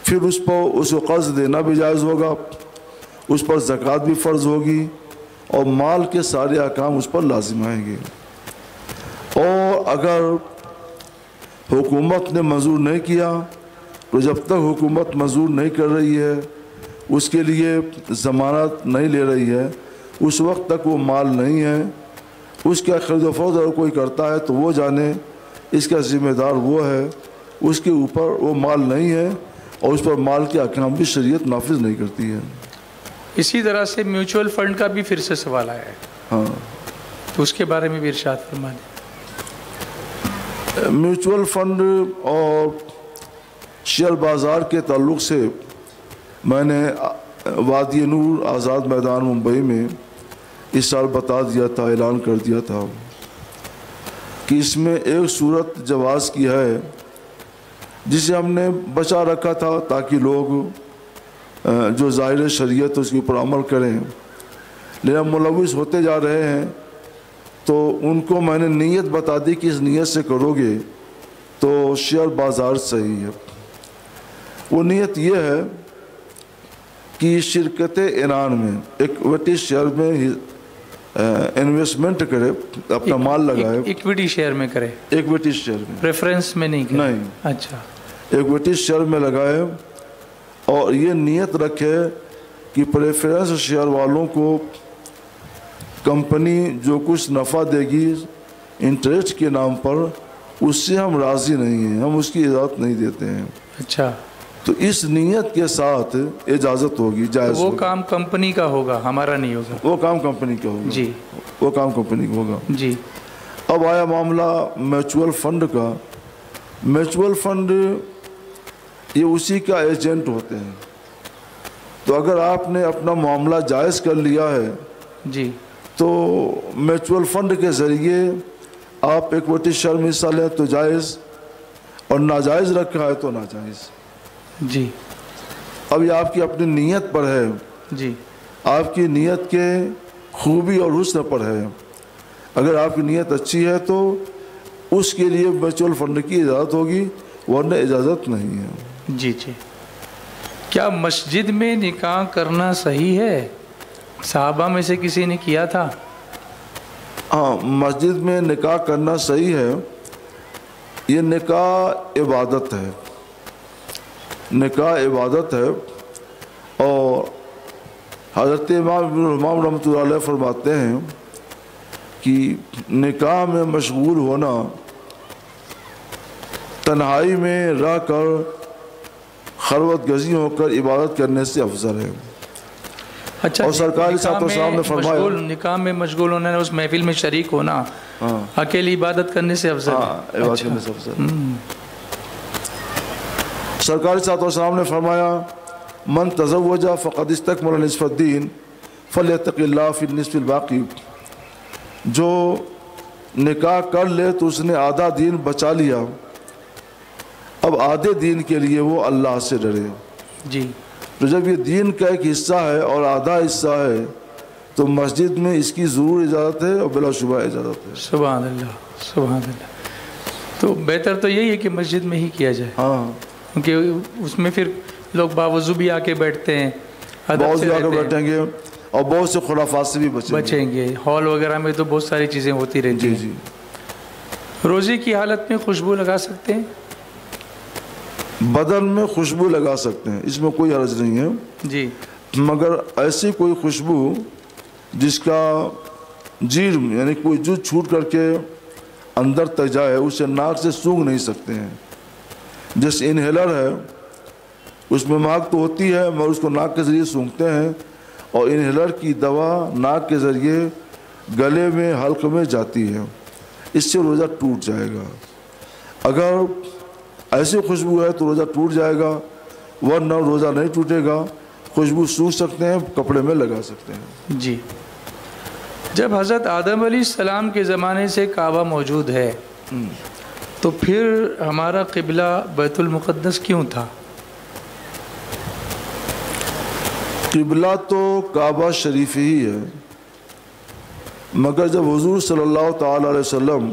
پھر اس کو قرض دینا بھی جائز ہوگا، اس پر زکوٰۃ بھی فرض ہوگی، اور مال کے سارے احکام اس پر لازم آئیں گے۔ اور اگر حکومت نے منظور نہیں کیا تو جب تک حکومت منظور نہیں کر رہی ہے، اس کے لیے ضمانت نہیں لے رہی ہے، اس وقت تک وہ مال نہیں ہے۔ اس کا خرید و فروخت اگر کوئی کرتا ہے تو وہ جانے، اس کا ذمہ دار وہ ہے، اس کے اوپر وہ مال نہیں ہے، اور اس پر مال کے احکام بھی شریعت نافذ نہیں کرتی ہے۔ اسی طرح سے میوچول فنڈ کا بھی پھر سے سوال آیا ہے، ہاں، تو اس کے بارے میں بھی ارشاد فرما دیں۔ میوچول فنڈ اور شیئر بازار کے تعلق سے میں نے وادی نور آزاد میدان ممبئی میں اس سال بتا دیا تھا، اعلان کر دیا تھا کہ اس میں ایک صورت جواز کی ہے جسے ہم نے بچا رکھا تھا تاکہ لوگ جو ظاہر شریعت اس کے اوپر عمل کریں، لیکن ملوث ہوتے جا رہے ہیں، تو ان کو میں نے نیت بتا دی کہ اس نیت سے کرو گے تو شیئر بازار صحیح ہے۔ وہ نیت یہ ہے کہ شرکت عنان میں ایکویٹی شیئر میں انویسٹمنٹ کرے، اپنا مال لگائے، ایکویٹی شیئر میں کرے، ایکویٹی شیئر میں، پریفرنس میں نہیں کرے؟ نہیں، اچھا، ایکویٹی شیئر میں لگائے، اور یہ نیت رکھے کہ پریفرنس شیئر والوں کو کمپنی جو کچھ نفع دے گی انٹرسٹ کے نام پر، اس سے ہم راضی نہیں ہیں، ہم اس کی اجازت نہیں دیتے ہیں۔ اچھا، تو اس نیت کے ساتھ اجازت ہوگی، جائز وہ ہوگا۔ کام کمپنی کا ہوگا، ہمارا نہیں ہوگا۔ وہ کام کمپنی کا ہوگا، جی، وہ کام کمپنی کا ہوگا۔ جی، اب آیا معاملہ میوچول فنڈ کا۔ میوچول فنڈ یہ اسی کا ایجنٹ ہوتے ہیں، تو اگر آپ نے اپنا معاملہ جائز کر لیا ہے جی، تو میوچول فنڈ کے ذریعے آپ ایکویٹی شیئر میں حصہ لیں تو جائز، اور ناجائز رکھا ہے تو ناجائز۔ جی، اب یہ آپ کی اپنی نیت پر ہے، جی، آپ کی نیت کے خوبی اور حسن پر ہے۔ اگر آپ کی نیت اچھی ہے تو اس کے لیے میوچول فنڈ کی اجازت ہوگی، ورنہ اجازت نہیں ہے۔ جی، جی، کیا مسجد میں نکاح کرنا صحیح ہے؟ صحابہ میں سے کسی نے کیا تھا؟ ہاں، مسجد میں نکاح کرنا صحیح ہے۔ یہ نکاح عبادت ہے، نکاح عبادت ہے، اور حضرت امام رحمۃ اللہ علیہ فرماتے ہیں کہ نکاح میں مشغول ہونا تنہائی میں رہ کر خلوت گزی ہو کر عبادت کرنے سے افضل ہے۔ اچھا، اور سرکار صلی اللہ علیہ وسلم نے فرمایا نکاح میں مشغول ہونا، اس محفل میں شریک ہونا اکیلی عبادت کرنے سے افضل ہے۔ عبادت کرنے سے افضل۔ سرکار صلی اللہ علیہ وسلم نے فرمایا من تزوج فقد استکمل نصف الدین فلیتق اللہ فی النصف الباقی، جو نکاح کر لے تو اس نے آدھا دین بچا لیا، اب آدھے دین کے لیے وہ اللہ سے ڈرے۔ جی، تو جب یہ دین کا ایک حصہ ہے اور آدھا حصہ ہے تو مسجد میں اس کی ضرور اجازت ہے اور بلا شبہ اجازت ہے۔ سبحان اللہ، سبحان اللہ۔ تو بہتر تو یہی ہے کہ مسجد میں ہی کیا جائے، ہاں، کیونکہ اس میں پھر لوگ باوضو بھی آ کے بیٹھتے ہیں، بہت سے آ کے بیٹھیں گے اور بہت سے خرافات سے بھی بچیں گے۔ ہال وغیرہ میں تو بہت ساری چیزیں ہوتی رہتی ہیں۔ جی۔ روزے کی حالت میں خوشبو لگا سکتے ہیں؟ بدن میں خوشبو لگا سکتے ہیں، اس میں کوئی حرج نہیں ہے جی، مگر ایسی کوئی خوشبو جس کا جرم یعنی کوئی جز چھوٹ کر کے اندر تک جائے اسے ناک سے سونگھ نہیں سکتے ہیں۔ جیسے انہیلر ہے، اس میں مہک تو ہوتی ہے مگر اس کو ناک کے ذریعے سونگھتے ہیں، اور انہیلر کی دوا ناک کے ذریعے گلے میں حلق میں جاتی ہے، اس سے روزہ ٹوٹ جائے گا۔ اگر ایسی خوشبو ہے تو روزہ ٹوٹ جائے گا، ورنہ روزہ نہیں ٹوٹے گا۔ خوشبو سونگھ سکتے ہیں، کپڑے میں لگا سکتے ہیں۔ جی، جب حضرت آدم علیہ السلام کے زمانے سے کعبہ موجود ہے تو پھر ہمارا قبلہ بیت المقدس کیوں تھا؟ قبلہ تو کعبہ شریف ہی ہے، مگر جب حضور صلی اللہ تعالی علیہ وسلم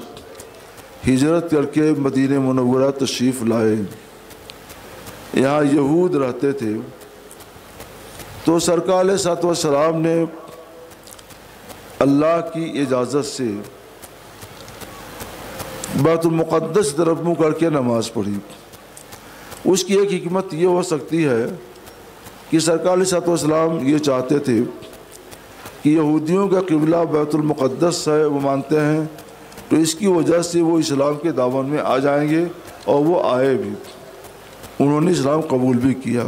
ہجرت کر کے مدینہ منورہ تشریف لائے، یہاں یہود رہتے تھے، تو سرکار علیہ الصلوۃ والسلام نے اللہ کی اجازت سے بیت المقدس طرف منہ کر کے نماز پڑھی۔ اس کی ایک حکمت یہ ہو سکتی ہے کہ سرکار علیہ الصلوۃ والسلام یہ چاہتے تھے کہ یہودیوں کا قبلہ بیت المقدس ہے، وہ مانتے ہیں، تو اس کی وجہ سے وہ اسلام کے دامن میں آ جائیں گے، اور وہ آئے بھی، انہوں نے اسلام قبول بھی کیا۔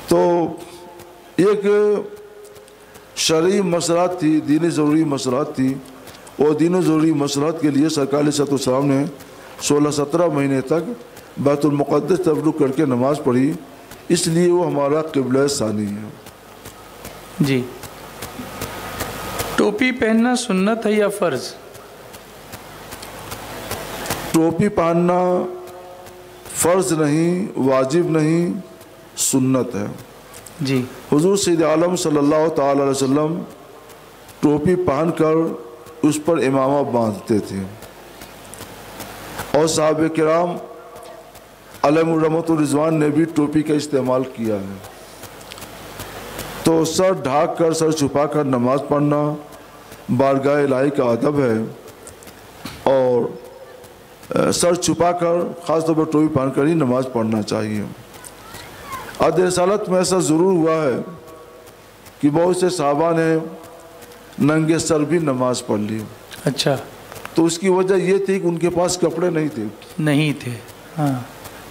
تو ایک شرعی مصلحت تھی، دینی ضروری مصلحت تھی، اور دینی ضروری مصلحت کے لیے سرکار علیہ الصلوۃ والسلام نے 16-17 مہینے تک بیت المقدس طرف رخ کر کے نماز پڑھی، اس لیے وہ ہمارا قبلہ ثانی ہے۔ جی، ٹوپی پہننا سنت ہے یا فرض؟ ٹوپی پہننا فرض نہیں، واجب نہیں، سنت ہے۔ جی، حضور سید عالم صلی اللہ تعالی علیہ وسلم ٹوپی پہن کر اس پر امامہ باندھتے تھے، اور صحابہ کرام علیہم الرحمۃ الرضوان نے بھی ٹوپی کا استعمال کیا ہے۔ تو سر ڈھانک کر، سر چھپا کر نماز پڑھنا بارگاہ الہی کا ادب ہے، اور سر چھپا کر خاص طور پر ٹوپی پہن کر ہی نماز پڑھنا چاہیے۔ عہد رسالت میں ایسا ضرور ہوا ہے کہ بہت سے صحابہ نے ننگے سر بھی نماز پڑھ لی۔ اچھا، تو اس کی وجہ یہ تھی کہ ان کے پاس کپڑے نہیں تھے، ہاں،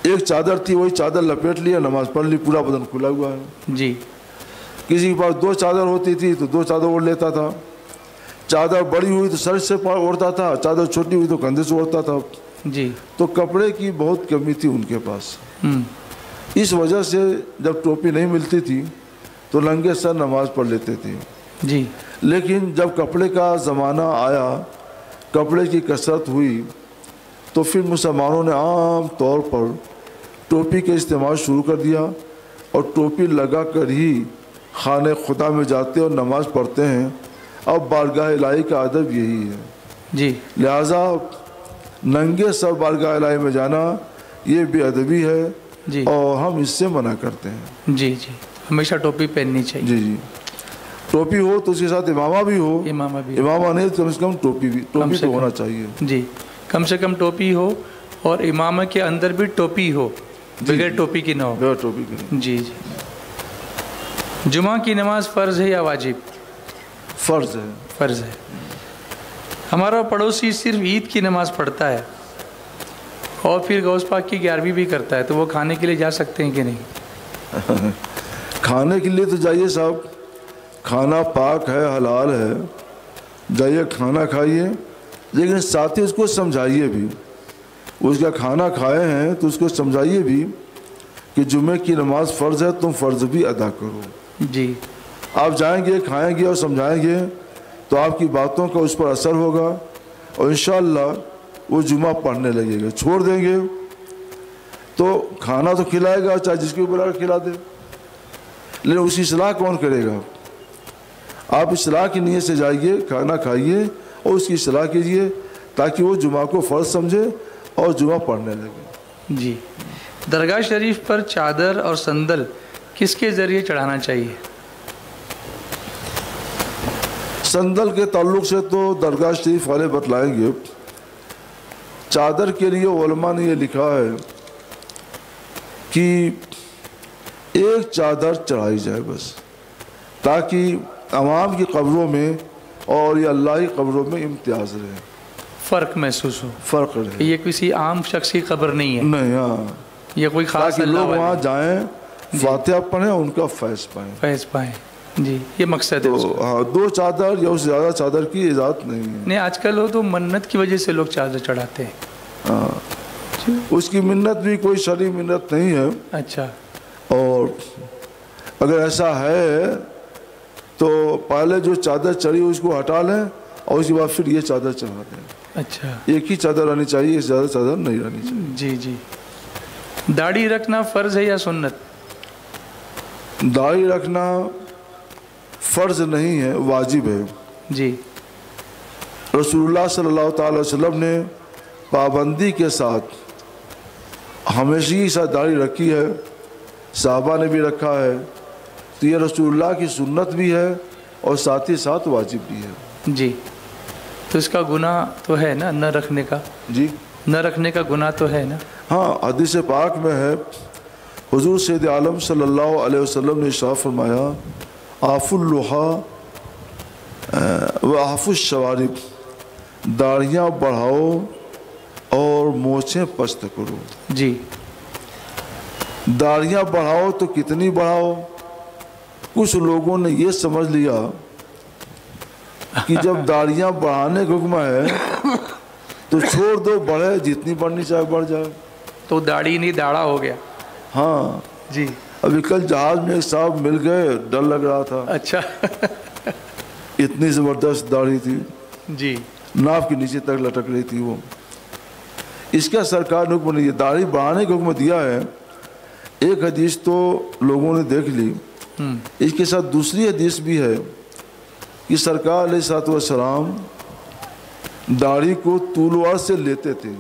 ایک چادر تھی، وہی چادر لپیٹ لیا، نماز پڑھ لی، پورا بدن کھلا ہوا ہے۔ جی، کسی کے پاس 2 چادر ہوتی تھی تو 2 چادر اوڑھ لیتا تھا، چادر بڑی ہوئی تو سر سے اوڑھتا تھا، چادر چھوٹی ہوئی تو کندھے سے اوڑھتا تھا۔ جی، تو کپڑے کی بہت کمی تھی ان کے پاس، اس وجہ سے جب ٹوپی نہیں ملتی تھی تو ننگے سر نماز پڑھ لیتے تھے۔ جی، لیکن جب کپڑے کا زمانہ آیا، کپڑے کی کثرت ہوئی، تو پھر مسلمانوں نے عام طور پر ٹوپی کا استعمال شروع کر دیا، اور ٹوپی لگا کر ہی خانہ خدا میں جاتے اور نماز پڑھتے ہیں۔ اب بارگاہ الہی کا ادب یہی ہے، جی، لہٰذا ننگے سر بارگاہ الہی میں جانا یہ بے ادبی ہے، جی، اور ہم اس سے منع کرتے ہیں۔ جی، جی، ہمیشہ ٹوپی پہننی چاہیے۔ جی، ٹوپی ہو تو اس کے ساتھ امامہ بھی ہو، امامہ نہیں تو کم سے کم ٹوپی تو ہونا چاہیے۔ جی، کم سے کم ٹوپی ہو، اور امامہ کے اندر بھی ٹوپی ہو، بغیر ٹوپی کی نہ ہو۔ بغیر ٹوپی کی نہیں۔ جی، جی، جمعہ کی نماز فرض ہے یا واجب؟ فرض ہے۔ فرض ہے۔ ہمارا پڑوسی صرف عید کی نماز پڑھتا ہے، اور پھر غوث پاک کی 11ویں بھی کرتا ہے، تو وہ کھانے کے لیے جا سکتے ہیں کہ نہیں؟ کھانے کے لیے تو جائیے صاحب، کھانا پاک ہے، حلال ہے، جائیے کھانا کھائیے، لیکن ساتھ ہی اس کو سمجھائیے بھی، اس کا کھانا کھائے ہیں تو اس کو سمجھائیے بھی کہ جمعے کی نماز فرض ہے، تم فرض بھی ادا کرو۔ جی، آپ جائیں گے، کھائیں گے اور سمجھائیں گے تو آپ کی باتوں کا اس پر اثر ہوگا اور انشاءاللہ وہ جمعہ پڑھنے لگے گا۔ چھوڑ دیں گے تو کھانا تو کھلائے گا، چاہے جس کو بلا کر کھلا دے، لیکن اس کی اصلاح کون کرے گا؟ آپ اصلاح کی نیت سے جائیے، کھانا کھائیے اور اس کی اصلاح کیجیے تاکہ وہ جمعہ کو فرض سمجھے اور جمعہ پڑھنے لگے۔ جی، درگاہ شریف پر چادر اور صندل کس کے ذریعے چڑھانا چاہیے؟ صندل کے تعلق سے تو درگاہ شریف والے بتلائیں گے۔ چادر کے لیے علماء نے یہ لکھا ہے کہ ایک چادر چڑھائی جائے بس، تاکہ عوام کی قبروں میں اور یہ اللہ کی قبروں میں امتیاز رہے، فرق محسوس ہو، فرق رہے، یہ کسی عام شخص کی قبر نہیں ہے، نہیں، ہاں، یہ کوئی خاص تاکہ اللہ لوگ وہاں والا جائیں، فاتحہ پڑھیں، ان کا فیض پائیں۔ فیض پائیں۔ جی، یہ مقصد ہے اس تو کا۔ ہاں، دو چادر یا اس سے زیادہ چادر کی اجازت نہیں ہے۔ نہیں، آج کل وہ تو منت کی وجہ سے لوگ چادر چڑھاتے ہیں۔ ہاں، اس کی منت بھی کوئی شرعی منت نہیں ہے، اچھا، اور اگر ایسا ہے تو پہلے جو چادر چڑھی اس کو ہٹا لیں اور اس کے بعد پھر یہ چادر چڑھا دیں۔ اچھا، ایک ہی چادر رہنی چاہیے، اس سے زیادہ چادر نہیں رہنی چاہیے۔ جی جی۔ داڑھی رکھنا فرض ہے یا سنت؟ داڑھی رکھنا فرض نہیں ہے، واجب ہے۔ جی، رسول اللہ صلی اللہ تعالی وسلم نے پابندی کے ساتھ ہمیشہ ساتھ داڑھی رکھی ہے، صحابہ نے بھی رکھا ہے، تو یہ رسول اللہ کی سنت بھی ہے اور ساتھ ہی ساتھ واجب بھی ہے۔ جی، تو اس کا گناہ تو ہے نا نہ رکھنے کا؟ جی، نہ رکھنے کا گناہ تو ہے نا؟ ہاں، حدیث پاک میں ہے، حضور سید عالم صلی اللہ علیہ وسلم نے ارشاد فرمایا، آف اللحا و آف الشوارب، داڑھیاں بڑھاؤ اور مونچھیں پست کرو۔ جی، داڑھیاں بڑھاؤ تو کتنی بڑھاؤ؟ کچھ لوگوں نے یہ سمجھ لیا کہ جب داڑھیاں بڑھانے کا حکم ہے تو چھوڑ دو، بڑھے، جتنی بڑھنی چاہے بڑھ جائے۔ تو داڑھی نہیں داڑھا ہو گیا۔ ہاں، جی، ابھی کل جہاز میں ایک صاحب مل گئے، ڈر لگ رہا تھا، اچھا، اتنی زبردست داڑھی تھی، جی، ناف کے نیچے تک لٹک رہی تھی وہ۔ اس کا سرکار نے حکم نہیں، داڑھی بڑھانے کا حکم دیا ہے۔ ایک حدیث تو لوگوں نے دیکھ لی، اس کے ساتھ دوسری حدیث بھی ہے کہ سرکار علیہ الصلوۃ والسلام داڑھی کو طول و عرض سے لیتے تھے،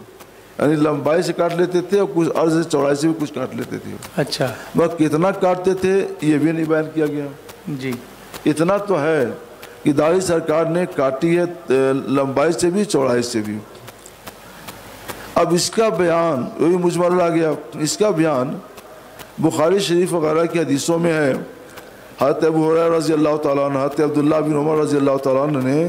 یعنی لمبائی سے کاٹ لیتے تھے اور کچھ عرض سے چوڑائی سے بھی کچھ کاٹ لیتے تھے۔ اچھا، بس کتنا کاٹتے تھے یہ بھی نہیں بیان کیا گیا۔ جی، اتنا تو ہے کہ داڑھی سرکار نے کاٹی ہے لمبائی سے بھی چوڑائی سے بھی۔ اب اس کا بیان وہی مجمل آ گیا، اس کا بیان بخاری شریف وغیرہ کی حدیثوں میں ہے۔ حضرت ابو ہریرہ رضی اللہ تعالیٰ عنہ، حضرت عبداللہ بن عمر رضی اللہ تعالیٰ عنہ نے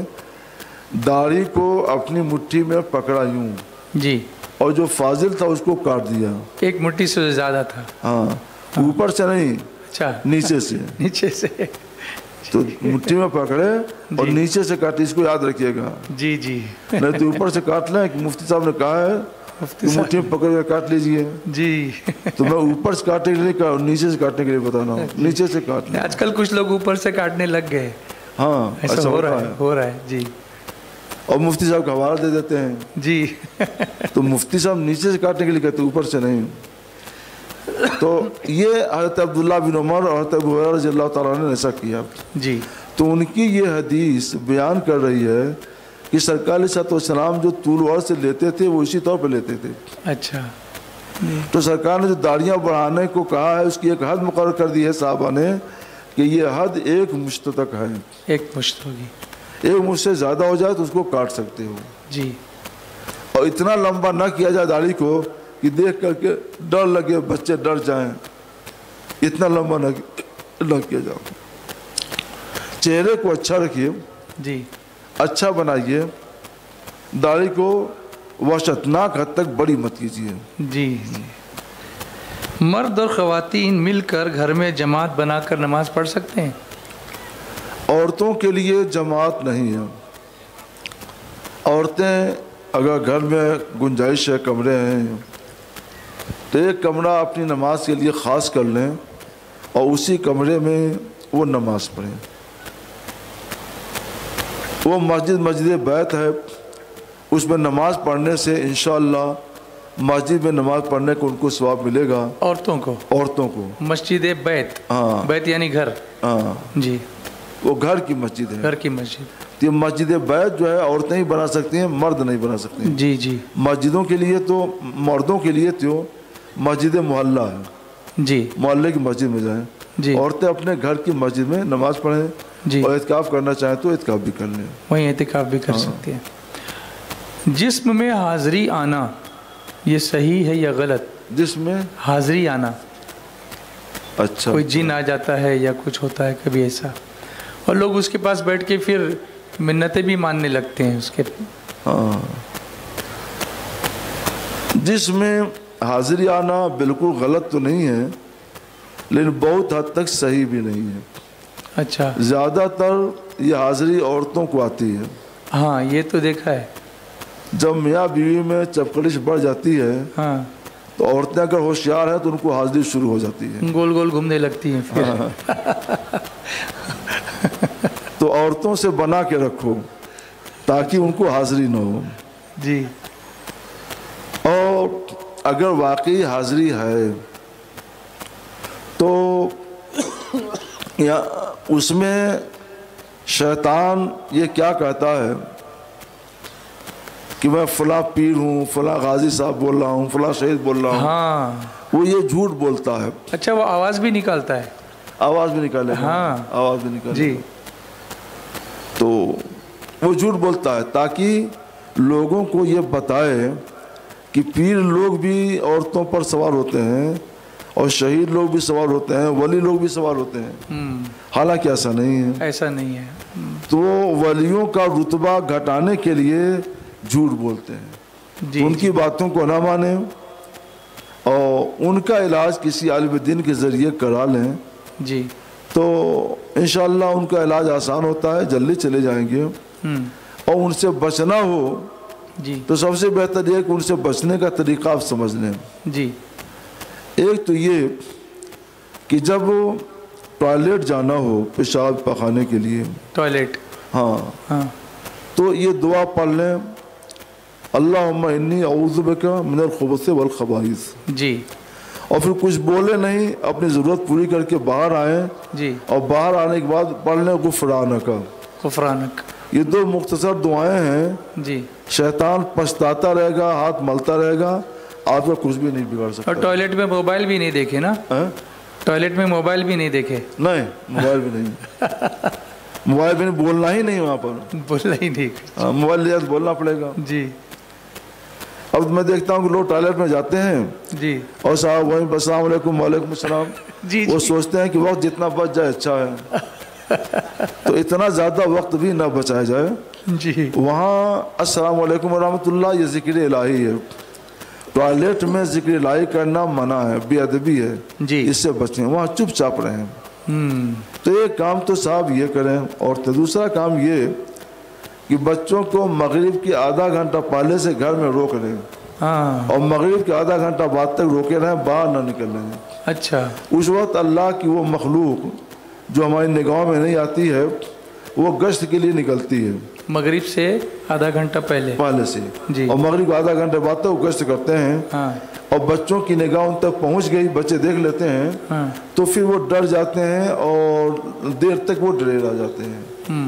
داڑھی کو اپنی مٹھی میں پکڑا یوں، جی، اور جو فاضل تھا اس کو کاٹ دیا۔ ایک مٹھی سے زیادہ تھا؟ ہاں، اوپر سے نہیں، اچھا، نیچے سے۔ نیچے سے؟ تو مٹھی میں پکڑے اور نیچے سے کاٹے، اس کو یاد رکھیے گا، جی جی، نہیں تو اوپر سے کاٹ لیں۔ مفتی صاحب نے کہا ہے کہ مٹھی میں پکڑ کے کاٹ لیجئے، جی۔ تو میں اوپر سے کاٹنے کے لیے کہا، نیچے سے کاٹنے کے لیے بتانا ہوں، نیچے سے کاٹ لیں۔ آج کل کچھ لوگ اوپر سے کاٹنے لگ گئے، ہاں، ایسا ہو رہا ہے، جی، اور مفتی صاحب کا حوالہ دے دیتے ہیں۔ جی، تو مفتی صاحب نیچے سے کاٹنے کے لیے کہتے، اوپر سے نہیں۔ تو یہ حضرت عبداللہ بن عمر اور حضرت ابو ہریرہ رضی اللہ تعالیٰ نے ایسا کیا۔ جی، تو ان کی یہ حدیث بیان کر رہی ہے کہ سرکار علیہ السلام جو طول و عرض سے لیتے تھے وہ اسی طور پہ لیتے تھے۔ اچھا، تو سرکار نے جو داڑیاں بڑھانے کو کہا ہے اس کی ایک حد مقرر کر دی ہے صحابہ نے کہ یہ حد ایک مشت تک ہے، ایک مشت ہوگی، ایک مشت سے زیادہ ہو جائے تو اس کو کاٹ سکتے ہو، جی، اور اتنا لمبا نہ کیا جائے داڑھی کو کہ دیکھ کر کے ڈر لگے، بچے ڈر جائیں، اتنا لمبا نہ کیا جائے۔ چہرے کو اچھا رکھیے، جی، اچھا بنائیے، داڑھی کو وحشتناک حد تک بڑی مت کیجیے. جی جی. مرد اور خواتین مل کر گھر میں جماعت بنا کر نماز پڑھ سکتے ہیں؟ عورتوں کے لیے جماعت نہیں ہے. عورتیں اگر گھر میں گنجائش ہے، کمرے ہیں، تو ایک کمرہ اپنی نماز کے لیے خاص کر لیں اور اسی کمرے میں وہ نماز پڑھیں. وہ مسجد بیت ہے، اس میں نماز پڑھنے سے انشاءاللہ مسجد میں نماز پڑھنے کو ان کو ثواب ملے گا. عورتوں کو مسجد بیت. ہاں، بیت یعنی گھر. ہاں جی. وہ گھر کی مسجد ہے. گھر کی مسجد. یہ مسجد بیت جو ہے عورتیں ہی بنا سکتی ہیں، مرد نہیں بنا سکتے. جی جی. مسجدوں کے لیے تو مردوں کے لیے تو مسجد محلہ ہے. جی. محلے کی مسجد میں جائیں. جی. عورتیں اپنے گھر کی مسجد میں نماز پڑھیں. جی. اور اعتکاف کرنا چاہیں تو اعتکاف بھی کر لیں. وہیں اعتکاف بھی کر سکتے ہیں. جسم میں حاضری آنا یہ صحیح ہے یا غلط؟ جس میں حاضری آنا. اچھا. کوئی جن آ جاتا ہے یا کچھ ہوتا ہے کبھی ایسا، اور لوگ اس کے پاس بیٹھ کے پھر منتیں بھی ماننے لگتے ہیں اس کے. ہاں، جس میں حاضری آنا بالکل غلط تو نہیں ہے، لیکن بہت حد تک صحیح بھی نہیں ہے. اچھا. زیادہ تر یہ حاضری عورتوں کو آتی ہے. ہاں یہ تو دیکھا ہے. جب میاں بیوی میں چپکڑش بڑھ جاتی ہے ہاں تو عورتیں اگر ہوشیار ہیں تو ان کو حاضری شروع ہو جاتی ہے. گول گول گھومنے لگتی ہیں پھر. تو عورتوں سے بنا کے رکھو تاکہ ان کو حاضری نہ ہو. جی. اور اگر واقعی حاضری ہے تو اس میں شیطان یہ کیا کہتا ہے کہ میں فلاں پیر ہوں، فلاں غازی صاحب بول رہا ہوں، فلاں شہید بول رہا ہوں. ہاں وہ یہ جھوٹ بولتا ہے. اچھا وہ آواز بھی نکالتا ہے. آواز بھی نکالے. ہاں آواز بھی نکالے. جی. تو وہ جھوٹ بولتا ہے تاکہ لوگوں کو یہ بتائے کہ پیر لوگ بھی عورتوں پر سوار ہوتے ہیں اور شہید لوگ بھی سوار ہوتے ہیں، ولی لوگ بھی سوار ہوتے ہیں. حالانکہ ایسا نہیں ہے. ایسا نہیں ہے. تو ولیوں کا رتبہ گھٹانے کے لیے جھوٹ بولتے ہیں. جی. ان کی باتوں کو نہ مانیں اور ان کا علاج کسی عالم دین کے ذریعے کرا لیں. جی. تو انشاءاللہ ان کا علاج آسان ہوتا ہے، جلدی چلے جائیں گے. اور ان سے بچنا ہو جی تو سب سے بہتر یہ کہ ان سے بچنے کا طریقہ آپ سمجھ لیں. جی. ایک تو یہ کہ جب ٹوائلٹ جانا ہو پیشاب پخانے کے لیے، ٹوائلٹ، ہاں تو یہ دعا پڑھ لیں، اللہم انی اعوذ بک من الخبث والخبائث. جی. اور پھر کچھ بولے نہیں، اپنی ضرورت پوری کر کے باہر آئیں. جی. اور باہر آنے کے بعد پڑھ لیں غفرانک. غفرانک. یہ دو مختصر دعائیں ہیں. جی. شیطان پچھتاتا رہے گا، ہاتھ ملتا رہے گا، آپ کا کچھ بھی نہیں بگاڑ سکتا. اور ٹوائلٹ میں موبائل بھی نہیں دیکھے نا؟ ٹوائلٹ میں موبائل بھی نہیں دیکھے؟ نہیں، موبائل بھی نہیں. موبائل بھی نہیں، بولنا ہی نہیں وہاں پر. بولنا ہی نہیں. موبائل لے جاتے بولنا پڑے گا. جی. اب میں دیکھتا ہوں کہ لوگ ٹوائلٹ میں جاتے ہیں جی اور صاحب وہیں السلام علیکم وعلیکم السلام. جی. وہ سوچتے ہیں کہ وقت جتنا بچ جائے اچھا ہے. تو اتنا زیادہ وقت بھی نہ بچایا جائے. جی. وہاں السلام علیکم ورحمۃ اللہ یہ ذکر الہی ہے. ٹوائلٹ میں ذکر الہی کرنا منع ہے، بے ادبی ہے. جی. اس سے بچیں، وہاں چپ چاپ رہیں. تو ایک کام تو صاحب یہ کریں. اور دوسرا کام یہ کہ بچوں کو مغرب کی آدھا گھنٹہ پہلے سے گھر میں روک لیں. اور مغرب کے آدھا گھنٹہ بعد تک روکے رہیں، باہر نہ نکلیں. اچھا. اس وقت اللہ کی وہ مخلوق جو ہماری نگاہوں میں نہیں آتی ہے وہ گشت کے لیے نکلتی ہے مغرب سے آدھا گھنٹہ پہلے سے. جی. اور مغرب آدھا گھنٹے بعد تک وہ گشت کرتے ہیں. اور بچوں کی نگاہ ان تک پہنچ گئی، بچے دیکھ لیتے ہیں تو پھر وہ ڈر جاتے ہیں اور دیر تک وہ ڈرے رہ جاتے ہیں.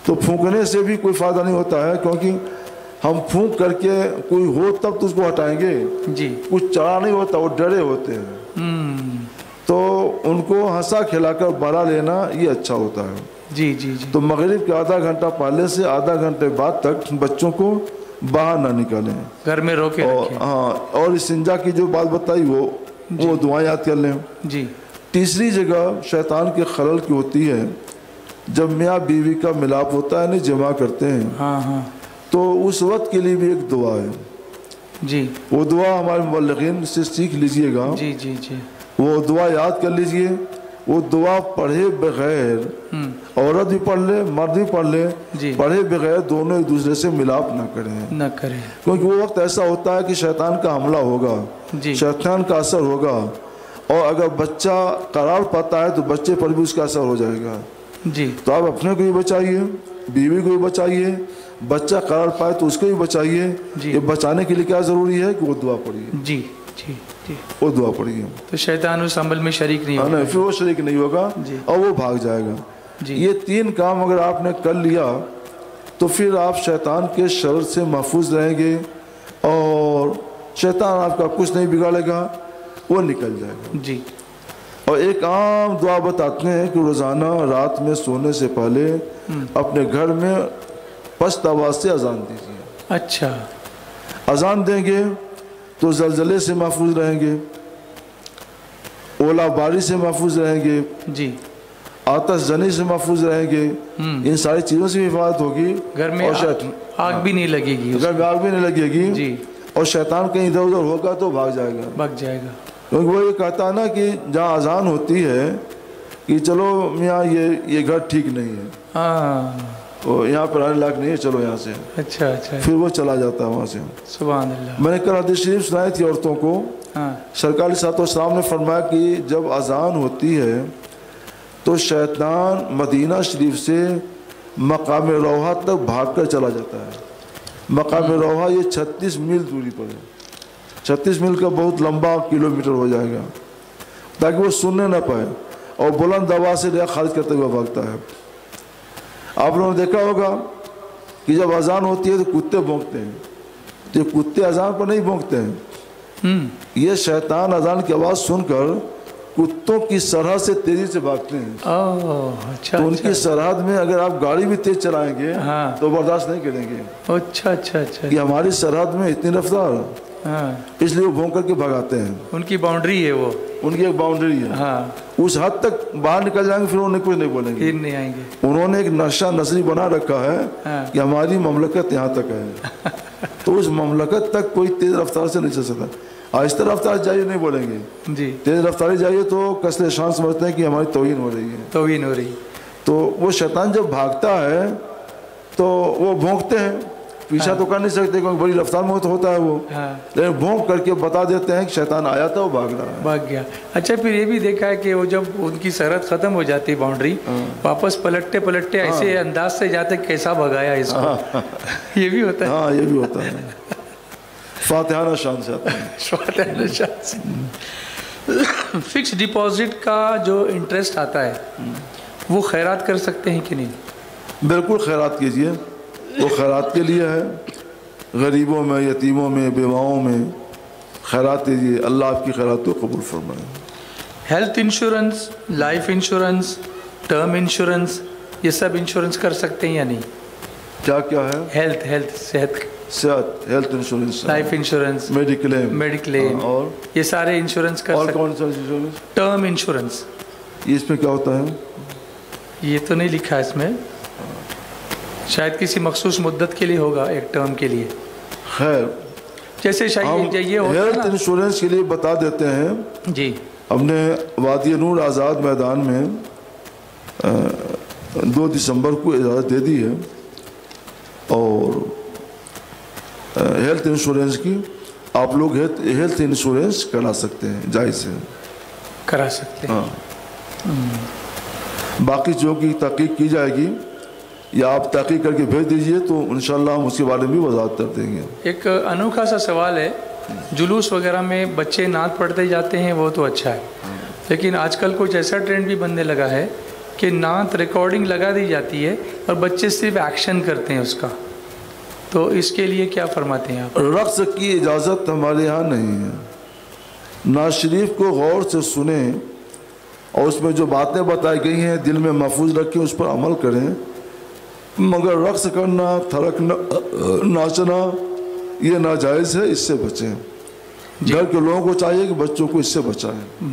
تو پھونکنے سے بھی کوئی فائدہ نہیں ہوتا ہے، کیونکہ ہم پھونک کر کے کوئی ہو تب تو اس کو ہٹائیں گے. جی. کچھ چڑھا نہیں ہوتا، وہ ڈرے ہوتے ہیں. تو ان کو ہنسا کھلا کر بڑا لینا یہ اچھا ہوتا ہے. جی جی جی. تو مغرب کے آدھا گھنٹہ پہلے سے آدھا گھنٹے بعد تک بچوں کو باہر نہ نکالیں، گھر میں روکے رکھیں. ہاں. اور استنجا کی جو بات بتائی وہ دعائیں یاد کر لیں. جی. تیسری جگہ شیطان کے خلل کی ہوتی ہے جب میاں بیوی کا ملاپ ہوتا ہے، نہیں جمع کرتے ہیں. تو اس وقت کے لیے بھی ایک دعا ہے. جی وہ دعا ہمارے مبلغین سے سیکھ لیجئے گا، جی جی جی وہ دعا یاد کر لیجئے، وہ دعا پڑھے بغیر عورت بھی پڑھ لے مرد بھی پڑھ لے، جی پڑھے بغیر دونوں ایک دوسرے سے ملاپ نہ کریں، نہ کریں، کیونکہ وہ وقت ایسا ہوتا ہے کہ شیطان کا حملہ ہوگا، جی شیطان کا اثر ہوگا، اور اگر بچہ قرار پاتا ہے تو بچے پر بھی اس کا اثر ہو جائے گا۔ جی تو آپ اپنے کو بھی بچائیے، بیوی کو بھی بچائیے، بچہ قرار پائے تو اس کو بھی بچائیے۔ جی یہ بچانے کے لیے کیا ضروری ہے کہ وہ دعا پڑھیے، جی جی جی وہ دعا پڑھیے، تو شیطان اس عمل میں شریک نہیں ہوگا۔ پھر وہ شریک نہیں ہوگا جی اور وہ بھاگ جائے گا۔ جی یہ 3 کام اگر آپ نے کر لیا تو پھر آپ شیطان کے شر سے محفوظ رہیں گے، اور شیطان آپ کا کچھ نہیں بگاڑے گا، وہ نکل جائے گا۔ جی اور ایک عام دعا بتاتے ہیں کہ روزانہ رات میں سونے سے پہلے اپنے گھر میں پست آواز سے اذان دیجیے۔ اچھا اذان دیں گے تو زلزلے سے محفوظ رہیں گے، اولا باری سے محفوظ رہیں گے، جی آتش زنی سے محفوظ رہیں گے، ان ساری چیزوں سے حفاظت ہوگی، گھر میں آگ بھی نہیں لگے گی، گھر میں آگ بھی نہیں لگے گی، جی اور شیطان کہیں ادھر ادھر ہوگا تو بھاگ جائے گا۔ بھاگ جائے گا، کیونکہ وہ یہ کہتا ہے نا کہ جہاں اذان ہوتی ہے کہ چلو میاں یہ گھر ٹھیک نہیں ہے، ہاں وہ یہاں پر آنے لائق نہیں ہے، چلو یہاں سے، اچھا اچھا، پھر وہ چلا جاتا ہے وہاں سے۔ سبحان اللہ۔ میں نے کل حدیث شریف سنائی تھی عورتوں کو، ہاں سرکار علیہ الصلوۃ والسلام نے فرمایا کہ جب اذان ہوتی ہے تو شیطان مدینہ شریف سے مقام روحہ تک بھاگ کر چلا جاتا ہے۔ مقام روحہ یہ 36 میل دوری پر ہے، 36 میل کا بہت لمبا کلومیٹر ہو جائے گا، تاکہ وہ سننے نہ پائے، اور بلند آواز سے ریا خارج کرتے ہوئے بھاگتا ہے۔ آپ لوگوں نے دیکھا ہوگا کہ جب اذان ہوتی ہے تو کتے بھونکتے ہیں، تو یہ کتے اذان پر نہیں بھونکتے ہیں، یہ شیطان اذان کی آواز سن کر کتوں کی سرحد سے تیزی سے بھاگتے ہیں۔ اچھا تو ان کی سرحد میں اگر آپ گاڑی بھی تیز چلائیں گے ہاں تو برداشت نہیں کریں گے اچھا اچھا اچھا، کہ ہماری سرحد میں اتنی رفتار، ہاں اس لیے وہ بھونک کر کے بھگاتے ہیں۔ ان کی باؤنڈری ہے وہ، ان کی ایک باؤنڈری ہے، ہاں اس حد تک باہر نکل جائیں گے پھر انہیں کچھ نہیں بولیں گے۔ پھر نہیں آئیں گے۔ انہوں نے ایک نقشہ نصری بنا رکھا ہے ہاں کہ ہماری مملکت یہاں تک ہے، تو اس مملکت تک کوئی تیز رفتار سے نہیں چل سکتا۔ آہستہ رفتار جائیے نہیں بولیں گے، جی تیز رفتاری جائیے تو کسر شان سمجھتے ہیں کہ ہماری توہین ہو رہی ہے۔ توہین ہو رہی، تو وہ شیطان جب بھاگتا ہے تو وہ بھونکتے ہیں، پیچھا تو کر نہیں سکتے کیونکہ بڑی رفتار میں تو ہوتا ہے وہ، ہاں لیکن بھونک کر کے بتا دیتے ہیں کہ شیطان آیا تھا، وہ بھاگ رہا ہے۔ بھاگ گیا۔ اچھا پھر یہ بھی دیکھا ہے کہ وہ جب ان کی سرحد ختم ہو جاتی باؤنڈری، واپس پلٹتے پلٹتے ایسے انداز سے جاتے کیسا بھگایا اس کو، یہ بھی ہوتا ہے۔ ہاں یہ بھی ہوتا ہے، فاتحانہ شان سے آتا ہے۔ فکس ڈپازٹ کا جو انٹرسٹ آتا ہے وہ خیرات کر سکتے ہیں کہ نہیں؟ بالکل خیرات کیجئے، وہ خیرات کے لیے ہے، غریبوں میں، یتیموں میں، بیواؤں میں خیرات دیجیے، اللہ آپ کی خیرات کو قبول فرمائے۔ Health insurance, life insurance, term insurance, یہ سب انشورنس کر سکتے ہیں یا نہیں؟ کیا کیا ہے؟ ہیلتھ صحت، ہیلتھ انشورنس، لائف انشورنس، میڈیکلیم، اور یہ سارے انشورنس کر اور سکتے کون سا انشورنس؟ ہیں؟ ٹرم انشورنس، یہ اس میں کیا ہوتا ہے؟ یہ تو نہیں لکھا ہے اس میں، شاید کسی مخصوص مدت کے لیے ہوگا، ایک ٹرم کے لیے۔ خیر جیسے ہم شاید یہ ہوتا ہے ہیلتھ نا، انشورنس کے لیے بتا دیتے ہیں، جی ہم نے وادی نور آزاد میدان میں 2 دسمبر کو اجازت دے دی ہے، اور ہیلتھ انشورنس کی آپ لوگ ہیلتھ انشورنس کرا سکتے ہیں، جائز ہے، کرا سکتے ہیں۔ ہاں باقی جو کی تحقیق کی جائے گی یا آپ تحقیق کر کے بھیج دیجئے تو انشاءاللہ ہم اس کے بارے میں بھی وضاحت کر دیں گے۔ ایک انوکھا سا سوال ہے، جلوس وغیرہ میں بچے نعت پڑھتے جاتے ہیں وہ تو اچھا ہے، لیکن آج کل کچھ ایسا ٹرینڈ بھی بننے لگا ہے کہ نعت ریکارڈنگ لگا دی جاتی ہے اور بچے صرف ایکشن کرتے ہیں اس کا، تو اس کے لیے کیا فرماتے ہیں آپ؟ رقص کی اجازت ہمارے یہاں نہیں ہے، نعت شریف کو غور سے سنیں اور اس میں جو باتیں بتائی گئی ہیں دل میں محفوظ رکھیں، اس پر عمل کریں، مگر رقص کرنا، تھرکنا، ناچنا یہ ناجائز ہے، اس سے بچیں۔ گھر کے لوگوں کو چاہیے کہ بچوں کو اس سے بچائیں۔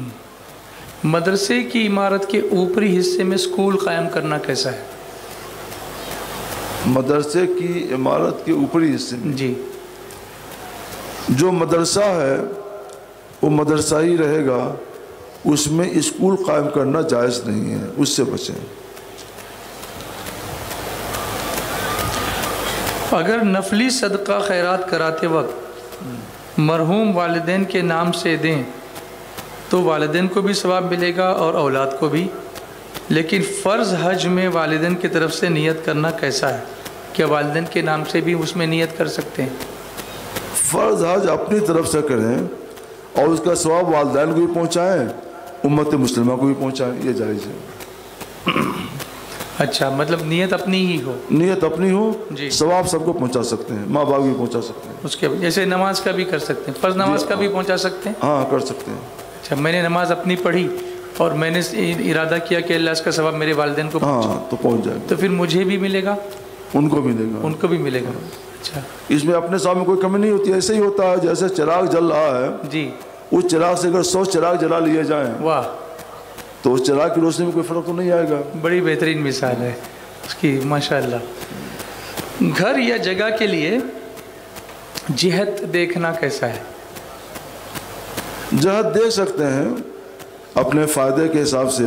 مدرسے کی عمارت کے اوپری حصے میں اسکول قائم کرنا کیسا ہے؟ مدرسے کی عمارت کے اوپری حصے میں جی جو مدرسہ ہے وہ مدرسہ ہی رہے گا، اس میں اسکول قائم کرنا جائز نہیں ہے، اس سے بچیں۔ اگر نفلی صدقہ خیرات کراتے وقت مرحوم والدین کے نام سے دیں تو والدین کو بھی ثواب ملے گا اور اولاد کو بھی، لیکن فرض حج میں والدین کی طرف سے نیت کرنا کیسا ہے؟ کیا والدین کے نام سے بھی اس میں نیت کر سکتے ہیں؟ فرض حج اپنی طرف سے کریں اور اس کا ثواب والدین کو بھی پہنچائیں، امت مسلمہ کو بھی پہنچائیں، یہ جائز ہے۔ اچھا، مطلب نیت اپنی ہی ہو، نیت اپنی ہو، جی، ثواب سب کو پہنچا سکتے ہیں، ماں باپ بھی پہنچا سکتے ہیں۔ اس کے جیسے نماز کا بھی کر سکتے ہیں، فرض نماز کا بھی پہنچا سکتے ہیں؟ ہاں کر سکتے ہیں۔ اچھا، میں نے نماز اپنی پڑھی اور میں نے ارادہ کیا کہ اللہ اس کا ثواب میرے والدین کو پہنچا، ہاں تو پہنچ جائے گا، تو پھر مجھے بھی ملے گا، ان کو ملے گا، ان کو بھی ملے گا۔ اچھا، اس میں اپنے ثواب میں کوئی کمی نہیں ہوتی، ایسے ہی ہوتا ہے جیسے چراغ جل رہا ہے، جی، اس چراغ سے اگر 100 چراغ جلا لیے جائیں واہ، تو اس چراغ کی روشنی میں کوئی فرق تو نہیں آئے گا۔ بڑی بہترین مثال ہے اس کی، ماشاءاللہ۔ گھر یا جگہ کے لیے جہت دیکھنا کیسا ہے؟ جہت دیکھ سکتے ہیں اپنے فائدے کے حساب سے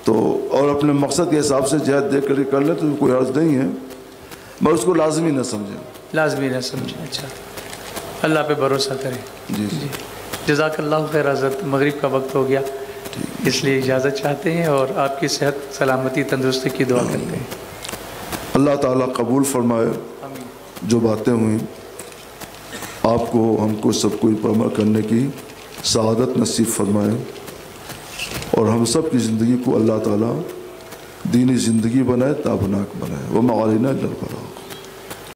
تو، اور اپنے مقصد کے حساب سے جہت دیکھ کر لیں تو کوئی عرض نہیں ہے، مگر اس کو لازمی نہ سمجھیں، لازمی نہ سمجھیں۔ اچھا، اللہ پہ بھروسہ کریں۔ جی جی، جزاک اللہ خیر حضرت، مغرب کا وقت ہو گیا، اس لیے اجازت چاہتے ہیں اور آپ کی صحت سلامتی تندرستی کی دعا کرتے ہیں۔ اللہ تعالیٰ قبول فرمائے جو باتیں ہوئیں، آپ کو ہم کو سب کو پر عمل کرنے کی سعادت نصیب فرمائے، اور ہم سب کی زندگی کو اللہ تعالیٰ دینی زندگی بنائے، تابناک بنائے۔ وما علینا الا البلاغ۔